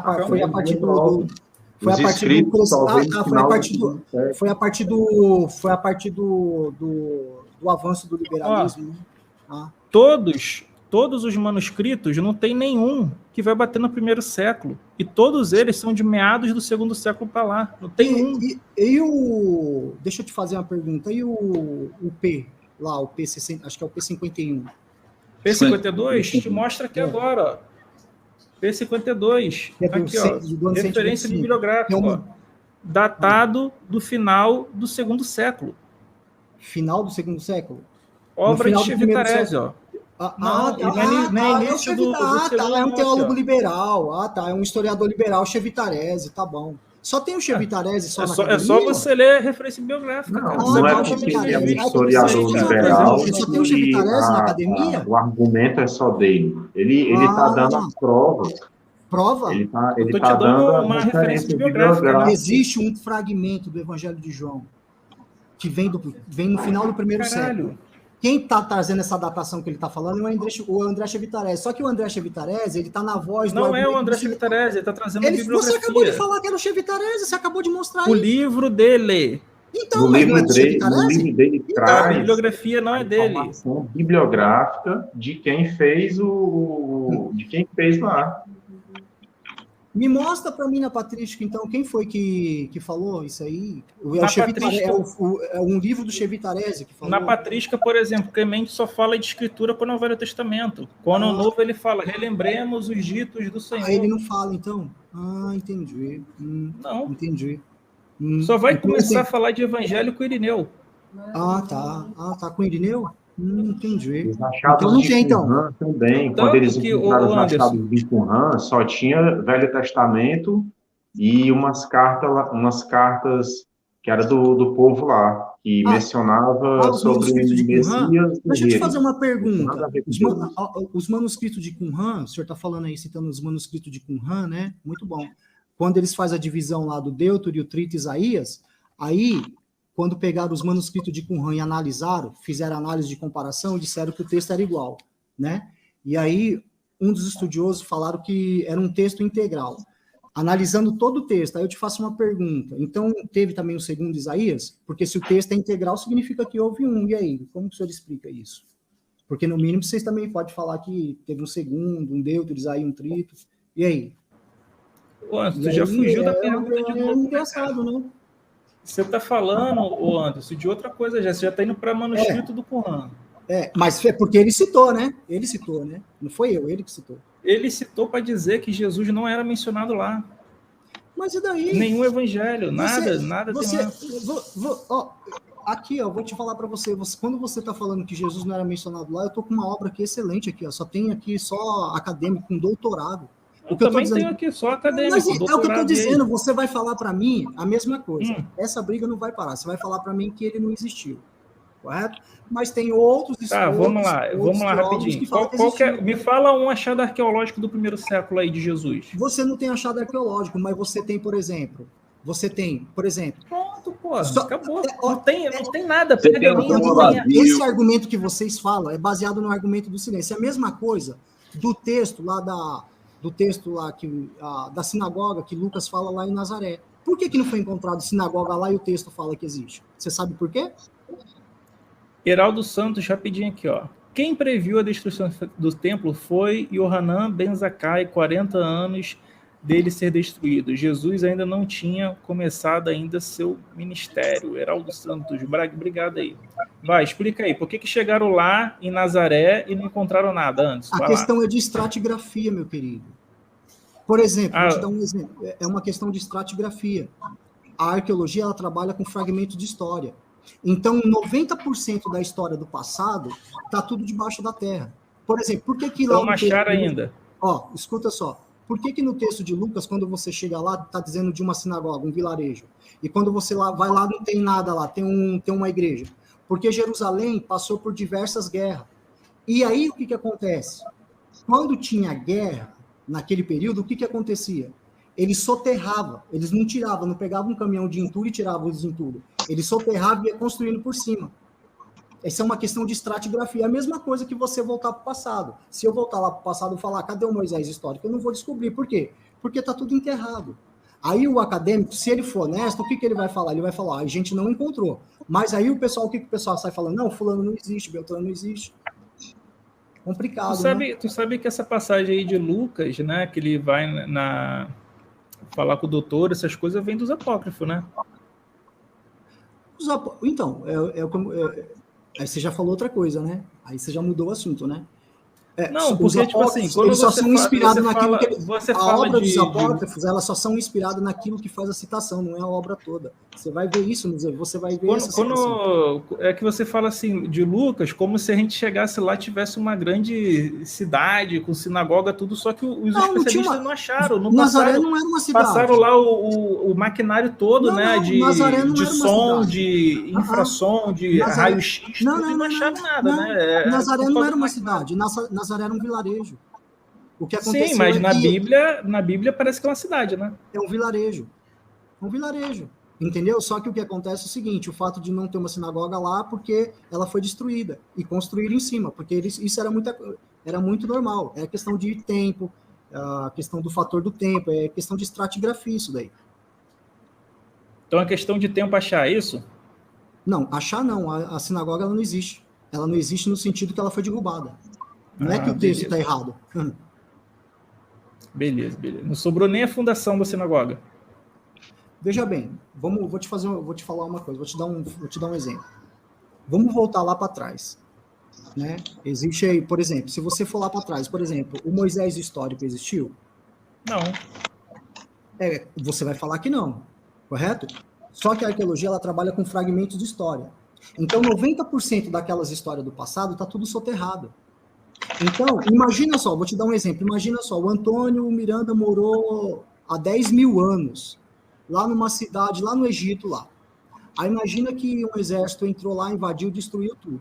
partir do avanço do liberalismo? Todos os manuscritos, não tem nenhum que vai bater no 1º século. E todos eles são de meados do 2º século para lá. Não tem um. Deixa eu te fazer uma pergunta. E o P? Lá, o P60, acho que é o P51. P52 te mostra aqui agora, ó. P52, aqui, ó, referência bibliográfica, ó, datado do final do 2º século. Final do 2º século? Obra de Chevitarese, ó. É um teólogo liberal, é um historiador liberal, Chevitarese, tá bom. Só tem o Chevitarese só na academia? É só você ler a referência bibliográfica. Não é porque ele é um historiador liberal só tem o Chevitarese na academia? O argumento é só dele. Ele está dando as provas. Prova? Ele tá dando uma referência bibliográfica. Existe um fragmento do Evangelho de João que vem no final do 1º século. Quem está trazendo essa datação que ele está falando é o André Chevitarese. Só que o André Chevitarese, ele está na voz do... Não é o André Chevitarese, ele está trazendo a bibliografia. Você acabou de falar que era o Chevitarese, você acabou de mostrar o livro dele. Então, no livro dele traz a bibliografia não é dele. Informação bibliográfica de quem fez lá. Me mostra para mim na patrística, então, quem foi que falou isso aí? É um livro do Chevitarese que falou. Na patrística, por exemplo, Clemente só fala de escritura para o Velho Testamento. Quando o Novo ele fala, relembremos os ditos do Senhor. Aí ele não fala, então? Entendi. Não. Entendi. Só vai começar a falar de evangelho com Irineu. Tá com Irineu? Entendi. Os achados de Qumran também, quando eles encontraram os achados de Qumran, só tinha Velho Testamento e umas cartas que era do povo lá, que mencionava sobre o Messias. Deixa eu te fazer uma pergunta. Os manuscritos de Qumran, o senhor está falando aí, citando os manuscritos de Qumran, né? Muito bom. Quando eles fazem a divisão lá do Deutero e o Trito Isaías, aí... Quando pegaram os manuscritos de Qumran e analisaram, fizeram análise de comparação e disseram que o texto era igual, né? E aí, um dos estudiosos falaram que era um texto integral. Analisando todo o texto, aí eu te faço uma pergunta. Então, teve também o segundo Isaías? Porque se o texto é integral, significa que houve um. E aí, como que o senhor explica isso? Porque, no mínimo, vocês também podem falar que teve um segundo, um deutero, Isaías, um trito. E aí? Ô, Anderson, tu já fugiu da pergunta de novo. Engraçado, né? Você está falando, ô Anderson, de outra coisa já. Você já está indo para manuscrito do Corão. Mas é porque ele citou, né? Ele citou, né? Não foi eu, ele que citou. Ele citou para dizer que Jesus não era mencionado lá. Mas e daí? Nenhum evangelho, nada você, tem lá. Aqui, ó, vou te falar para você, quando você está falando que Jesus não era mencionado lá, eu tô com uma obra aqui excelente aqui, ó, só tem aqui só acadêmico com doutorado. Eu também tenho aqui só acadêmico. Mas é o que eu tô dizendo, você vai falar para mim a mesma coisa. Essa briga não vai parar, você vai falar para mim que ele não existiu. Correto? Mas tem outros... Tá, vamos lá rapidinho. Me fala um achado arqueológico do primeiro século aí de Jesus. Você não tem achado arqueológico, mas você tem, por exemplo... Pronto, pô, acabou. Não tem nada. Esse argumento que vocês falam é baseado no argumento do silêncio. É a mesma coisa do texto lá da sinagoga que Lucas fala lá em Nazaré. Por que não foi encontrado sinagoga lá e o texto fala que existe? Você sabe por quê? Heraldo Santos, rapidinho aqui, ó. Quem previu a destruição do templo foi Yohanan ben Zakkai, 40 anos dele ser destruído. Jesus ainda não tinha começado ainda seu ministério. Heraldo Santos, obrigado aí. Vai, explica aí, por que chegaram lá em Nazaré e não encontraram nada antes? A questão é de estratigrafia, meu querido. Por exemplo, vou te dar um exemplo. É uma questão de estratigrafia. A arqueologia, ela trabalha com fragmentos de história. Então, 90% da história do passado está tudo debaixo da terra. Por exemplo, por que lá... Não acharam ainda. Ó, escuta só. Por que no texto de Lucas, quando você chega lá, está dizendo de uma sinagoga, um vilarejo? E quando você vai lá, não tem nada lá, tem uma igreja. Porque Jerusalém passou por diversas guerras. E aí, o que acontece? Quando tinha guerra, naquele período, o que acontecia? Eles soterravam, eles não tiravam, não pegavam um caminhão de entulho e tiravam os entulhos. Eles soterravam e iam construindo por cima. Essa é uma questão de estratigrafia. É a mesma coisa que você voltar para o passado. Se eu voltar lá para o passado e falar, cadê o Moisés histórico? Eu não vou descobrir. Por quê? Porque está tudo enterrado. Aí o acadêmico, se ele for honesto, o que ele vai falar? Ele vai falar, a gente não encontrou. Mas aí o que o pessoal sai falando? Não, fulano não existe, Beltrano não existe. Complicado, Tu sabe que essa passagem aí de Lucas, né, que ele vai falar com o doutor, essas coisas vêm dos apócrifos, né? Então, aí você já falou outra coisa, né? Aí você já mudou o assunto, né? Não, porque, tipo assim, quando eles só são inspirados naquilo que... A obra dos apócrifos, elas só são inspiradas naquilo que faz a citação, não é a obra toda. Você vai ver isso, você vai ver é que você fala assim, de Lucas, como se a gente chegasse lá e tivesse uma grande cidade, com sinagoga, tudo, só que os especialistas não acharam. Nazaré não era uma cidade. Passaram lá o maquinário todo, de som, de infrassom, de raio-x, não acharam nada, né? Nazaré não era uma cidade, Nazaré era um vilarejo. O que aconteceu? Sim, mas na Bíblia parece que é uma cidade, né? É um vilarejo. Entendeu? Só que o que acontece é o seguinte, o fato de não ter uma sinagoga lá, porque ela foi destruída e construíram em cima, porque isso era muito normal. É questão de tempo, a questão do fator do tempo, é questão de estratigrafia isso daí. Então é questão de tempo achar isso? Não, achar não. A sinagoga ela não existe. Ela não existe no sentido que ela foi derrubada. Não é que o texto está errado. Beleza. Não sobrou nem a fundação da sinagoga. Veja bem, vou te falar uma coisa, vou te dar um exemplo. Vamos voltar lá para trás. Né? Existe aí, por exemplo, se você for lá para trás, por exemplo, o Moisés histórico existiu? Não. Você vai falar que não, correto? Só que a arqueologia ela trabalha com fragmentos de história. Então, 90% daquelas histórias do passado está tudo soterrado. Então, imagina só, vou te dar um exemplo. Imagina só, o Antônio Miranda morou há 10 mil anos, lá numa cidade, lá no Egito, lá. Aí imagina que um exército entrou lá, invadiu, destruiu tudo.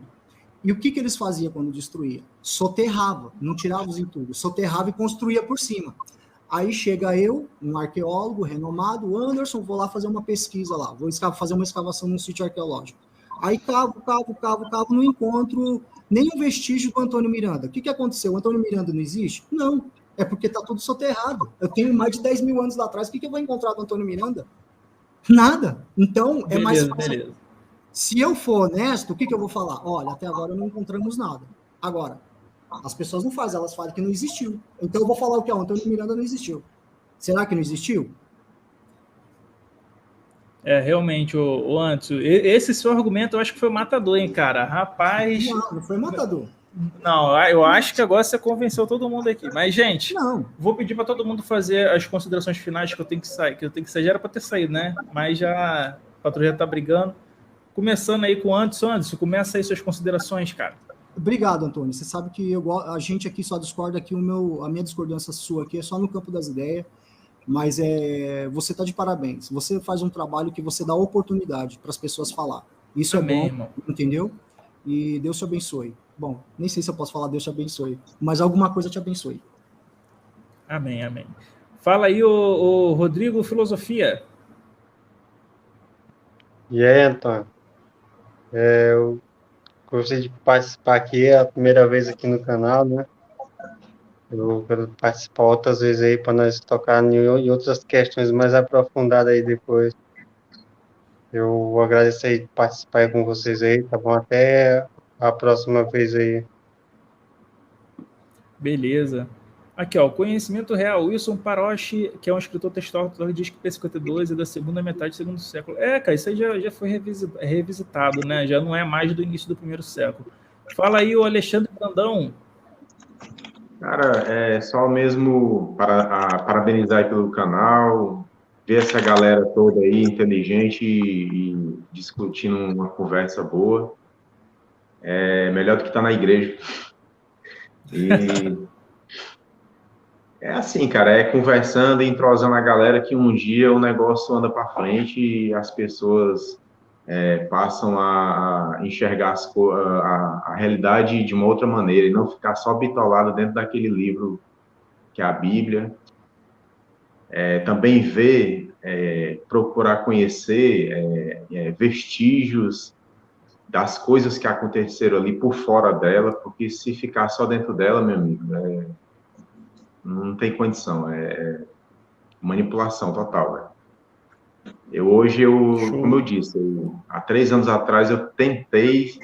E o que eles faziam quando destruía? Soterrava, não tirava os entulhos, soterrava e construía por cima. Aí chega eu, um arqueólogo renomado, Anderson, vou lá fazer uma pesquisa lá, vou fazer uma escavação num sítio arqueológico. Aí cavo, não encontro nenhum vestígio do Antônio Miranda. O que aconteceu? O Antônio Miranda não existe? Não. É porque está tudo soterrado. Eu tenho mais de 10 mil anos lá atrás. O que eu vou encontrar do Antônio Miranda? Nada. Então, é mais fácil. Beleza. Se eu for honesto, o que eu vou falar? Olha, até agora não encontramos nada. Agora, as pessoas não fazem, elas falam que não existiu. Então, eu vou falar o que? O Antônio Miranda não existiu. Será que não existiu? Realmente, o Anderson, esse seu argumento eu acho que foi matador, hein, cara? Rapaz... Não foi matador. Não, eu acho que agora você convenceu todo mundo aqui. Mas, gente, vou pedir para todo mundo fazer as considerações finais que eu tenho que sair. Já era para ter saído, né? Mas já o patrão já tá brigando. Começando aí com o Anderson. Anderson, começa aí suas considerações, cara. Obrigado, Antônio. Você sabe que a gente aqui só discorda aqui, a minha discordância sua aqui é só no campo das ideias. Mas você está de parabéns. Você faz um trabalho que você dá oportunidade para as pessoas falar. Isso é bom, irmão. Entendeu? E Deus te abençoe. Bom, nem sei se eu posso falar Deus te abençoe, mas alguma coisa te abençoe. Amém, amém. Fala aí, o Rodrigo Filosofia. E aí, Antônio? Eu gostei de participar aqui, é a primeira vez aqui no canal, né? Eu quero participar outras vezes aí para nós tocar em outras questões mais aprofundadas aí depois. Eu agradeço aí participar aí com vocês aí, tá bom? Até a próxima vez aí. Beleza. Aqui, ó, Conhecimento Real. Wilson Parochi, que é um escritor textual, diz que P52 é da segunda metade do segundo século. Cara, isso aí já foi revisitado, né? Já não é mais do início do primeiro século. Fala aí, o Alexandre Brandão. Cara, é só mesmo parabenizar aí pelo canal, ver essa galera toda aí inteligente e discutindo uma conversa boa. É melhor do que estar na igreja. E é assim, cara, é conversando e entrosando a galera que um dia o negócio anda para frente e as pessoas passam a enxergar a realidade de uma outra maneira e não ficar só bitolado dentro daquele livro que é a Bíblia. Também ver, procurar conhecer vestígios das coisas que aconteceram ali por fora dela, porque se ficar só dentro dela, meu amigo, não tem condição, manipulação total, velho. Como eu disse, há 3 anos atrás eu tentei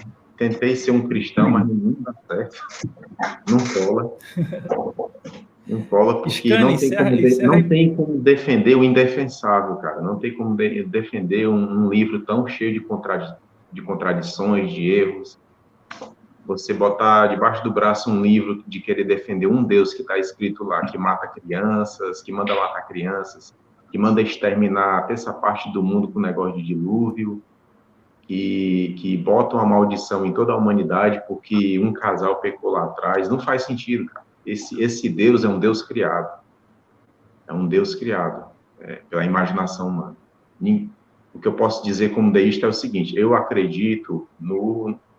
ser um cristão, mas não dá certo, não cola, porque não tem como defender o indefensável, cara, não tem como defender um livro tão cheio de contradições, de erros. Você botar debaixo do braço um livro de querer defender um Deus que está escrito lá, que mata crianças, que manda matar crianças, que manda exterminar a terça parte do mundo com o negócio de dilúvio, que bota uma maldição em toda a humanidade porque um casal pecou lá atrás, não faz sentido, cara. Esse Deus é um Deus criado. É um Deus criado pela imaginação humana. O que eu posso dizer como deísta é o seguinte: eu acredito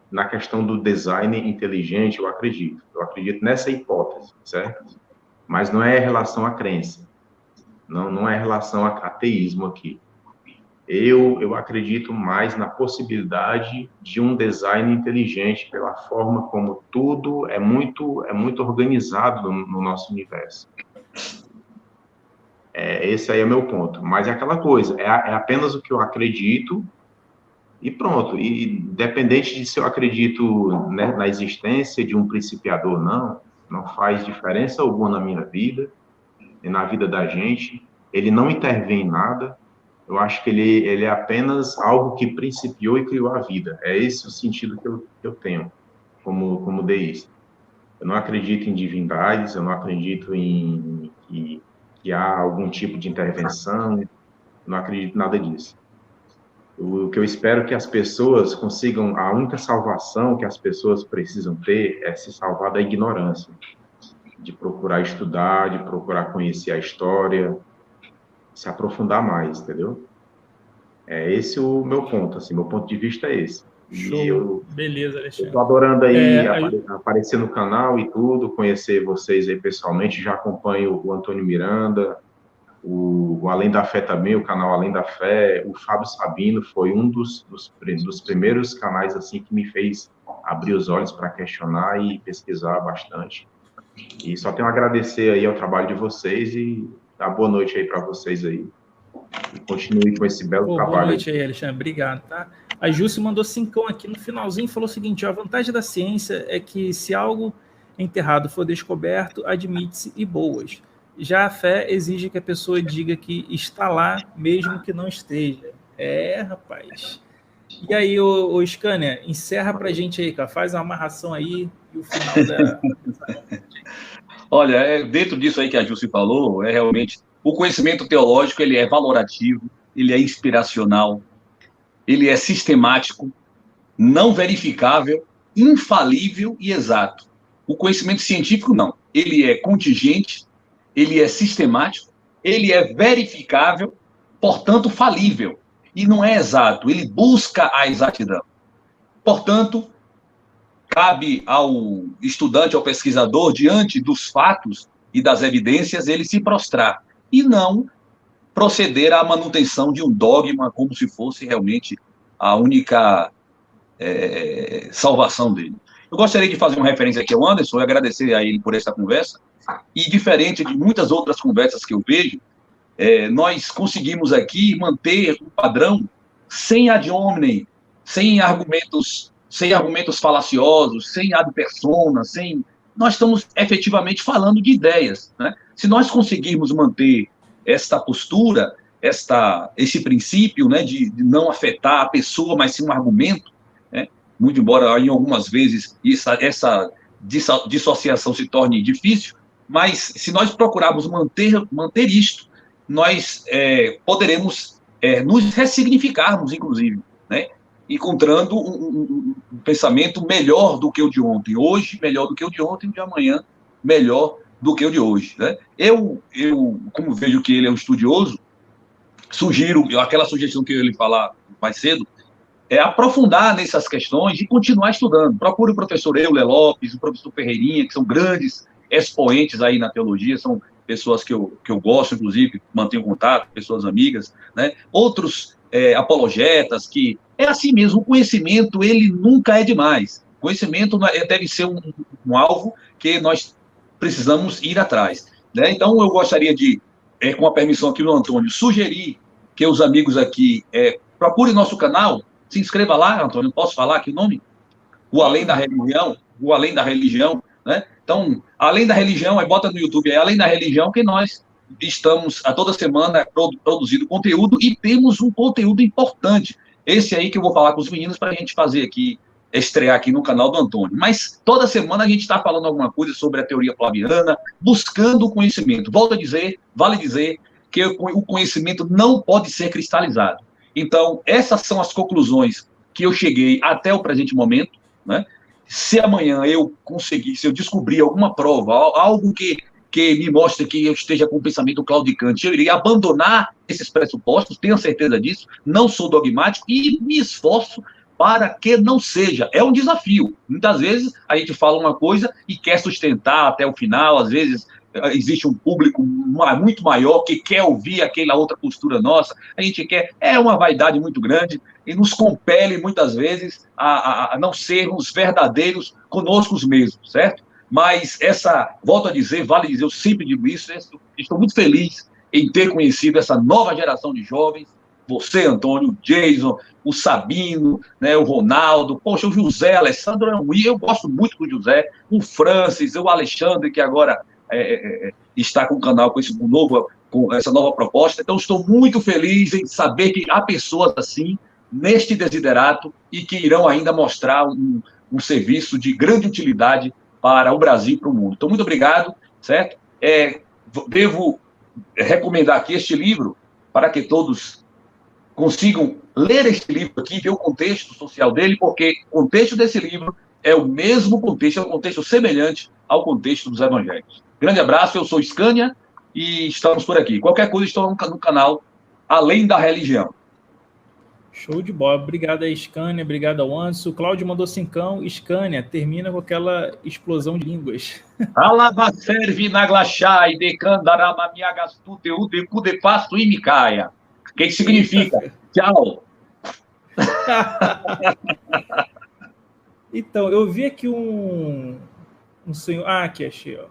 na questão do design inteligente, eu acredito nessa hipótese, certo? Mas não é relação à crença, não é relação a ateísmo aqui. Eu acredito mais na possibilidade de um design inteligente pela forma como tudo é muito organizado no nosso universo. Esse aí é o meu ponto. Mas é aquela coisa, é apenas o que eu acredito e pronto. E independente de se eu acredito, né, na existência de um principiador, não faz diferença alguma na minha vida e na vida da gente. Ele não intervém em nada. Eu acho que ele é apenas algo que principiou e criou a vida. É esse o sentido que eu tenho como deísta. Eu não acredito em divindades, eu não acredito em que há algum tipo de intervenção, eu não acredito em nada disso. O que eu espero que as pessoas consigam, a única salvação que as pessoas precisam ter é se salvar da ignorância, de procurar estudar, de procurar conhecer a história, se aprofundar mais, entendeu? Esse o meu ponto, assim, meu ponto de vista é esse. Beleza, Alexandre. Eu tô adorando aí aparecer no canal e tudo, conhecer vocês aí pessoalmente, já acompanho o Antônio Miranda, o Além da Fé também, o canal Além da Fé, o Fábio Sabino foi um dos primeiros canais assim que me fez abrir os olhos para questionar e pesquisar bastante. E só tenho a agradecer aí ao trabalho de vocês e dar boa noite aí para vocês aí. E continue com esse belo trabalho. Boa noite aí, Alexandre. Obrigado, tá? A Jússi mandou 5 aqui no finalzinho e falou o seguinte: a vantagem da ciência é que se algo enterrado for descoberto, admite-se e boas. Já a fé exige que a pessoa diga que está lá, mesmo que não esteja. Rapaz. E aí, o Scania, encerra pra gente aí, cara. Faz a amarração aí e o final da... Olha, dentro disso aí que a Jússi falou, realmente, o conhecimento teológico, ele é valorativo, ele é inspiracional, ele é sistemático, não verificável, infalível e exato. O conhecimento científico, não. Ele é contingente, ele é sistemático, ele é verificável, portanto, falível. E não é exato, ele busca a exatidão. Portanto, cabe ao estudante, ao pesquisador, diante dos fatos e das evidências, ele se prostrar e não proceder à manutenção de um dogma como se fosse realmente a única salvação dele. Eu gostaria de fazer uma referência aqui ao Anderson e agradecer a ele por essa conversa. E diferente de muitas outras conversas que eu vejo, nós conseguimos aqui manter o padrão sem ad hominem, sem argumentos falaciosos, sem ad persona, nós estamos efetivamente falando de ideias, né? Se nós conseguirmos manter esta postura, esse princípio, né, de não afetar a pessoa, mas sim um argumento, né? Muito embora em algumas vezes essa dissociação se torne difícil, mas se nós procurarmos manter isto, nós poderemos nos ressignificarmos, inclusive, né? Encontrando um pensamento melhor do que o de ontem, hoje melhor do que o de ontem, e o de amanhã melhor do que o de hoje, né? Eu como vejo que ele é um estudioso, sugiro, aquela sugestão que eu ia lhe falar mais cedo, aprofundar nessas questões e continuar estudando. Procure o professor Euler Lopes, o professor Ferreirinha, que são grandes expoentes aí na teologia, são pessoas que eu gosto, inclusive, mantenho contato, pessoas amigas, né? Outros apologetas, que é assim mesmo, o conhecimento, ele nunca é demais. O conhecimento deve ser um alvo que nós precisamos ir atrás, né? Então, eu gostaria de, com a permissão aqui do Antônio, sugerir que os amigos aqui procurem nosso canal, se inscreva lá, Antônio, posso falar aqui o nome? O Além da Religião, né? Então, Além da Religião, bota no YouTube, Além da Religião, que nós estamos a toda semana produzindo conteúdo e temos um conteúdo importante. Esse aí que eu vou falar com os meninos para a gente fazer aqui, estrear aqui no canal do Antônio. Mas toda semana a gente está falando alguma coisa sobre a teoria flaviana, buscando o conhecimento. Volto a dizer, vale dizer, que o conhecimento não pode ser cristalizado. Então, essas são as conclusões que eu cheguei até o presente momento, né? Se amanhã eu conseguir, se eu descobrir alguma prova, algo que me mostre que eu esteja com o pensamento claudicante, eu irei abandonar esses pressupostos, tenho certeza disso, não sou dogmático e me esforço para que não seja. É um desafio. Muitas vezes a gente fala uma coisa e quer sustentar até o final, às vezes existe um público muito maior que quer ouvir aquela outra postura nossa, a gente quer, uma vaidade muito grande e nos compele muitas vezes a não sermos verdadeiros conosco mesmos, certo? Mas volto a dizer, vale dizer, eu sempre digo isso, estou muito feliz em ter conhecido essa nova geração de jovens, você, Antônio, o Jason, o Sabino, né, o Ronaldo, poxa, o José Alessandro, eu gosto muito do José, o Francis, o Alexandre, que agora está com o canal com essa nova proposta. Então, estou muito feliz em saber que há pessoas assim, neste desiderato, e que irão ainda mostrar um serviço de grande utilidade para o Brasil e para o mundo. Então, muito obrigado, certo? Devo recomendar aqui este livro para que todos consigam ler este livro aqui, ver o contexto social dele, porque o contexto desse livro é o mesmo contexto, é um contexto semelhante ao contexto dos evangelhos. Grande abraço, eu sou Scania e estamos por aqui. Qualquer coisa, estou no canal Além da Religião. Show de bola. Obrigado aí, Scania. Obrigado ao Anderson. O Cláudio mandou 5. Scania, termina com aquela explosão de línguas. Alaba serve na glachai, decandarama miagastute, udecu de pasto e micaia. O que significa? Tchau. Então, eu vi aqui um senhor... aqui achei, ó.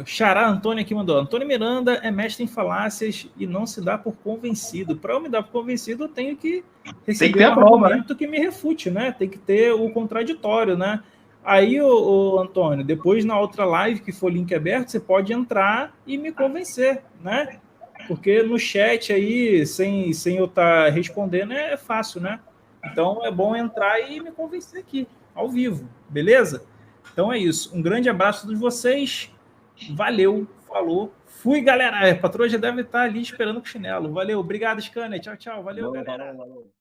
Xará Antônio aqui mandou. Antônio Miranda é mestre em falácias e não se dá por convencido. Para eu me dar por convencido, eu tenho que receber um argumento que me refute, né? Tem que ter o contraditório, né? Aí, o Antônio, depois na outra live, que for link aberto, você pode entrar e me convencer, né? Porque no chat aí, sem eu estar respondendo, é fácil, né? Então, é bom entrar e me convencer aqui, ao vivo, beleza? Então é isso. Um grande abraço a todos vocês. Valeu, falou. Fui, galera. A patroa já deve estar ali esperando com o chinelo. Valeu, obrigado, Scania. Tchau, tchau. Valeu, galera. Valeu.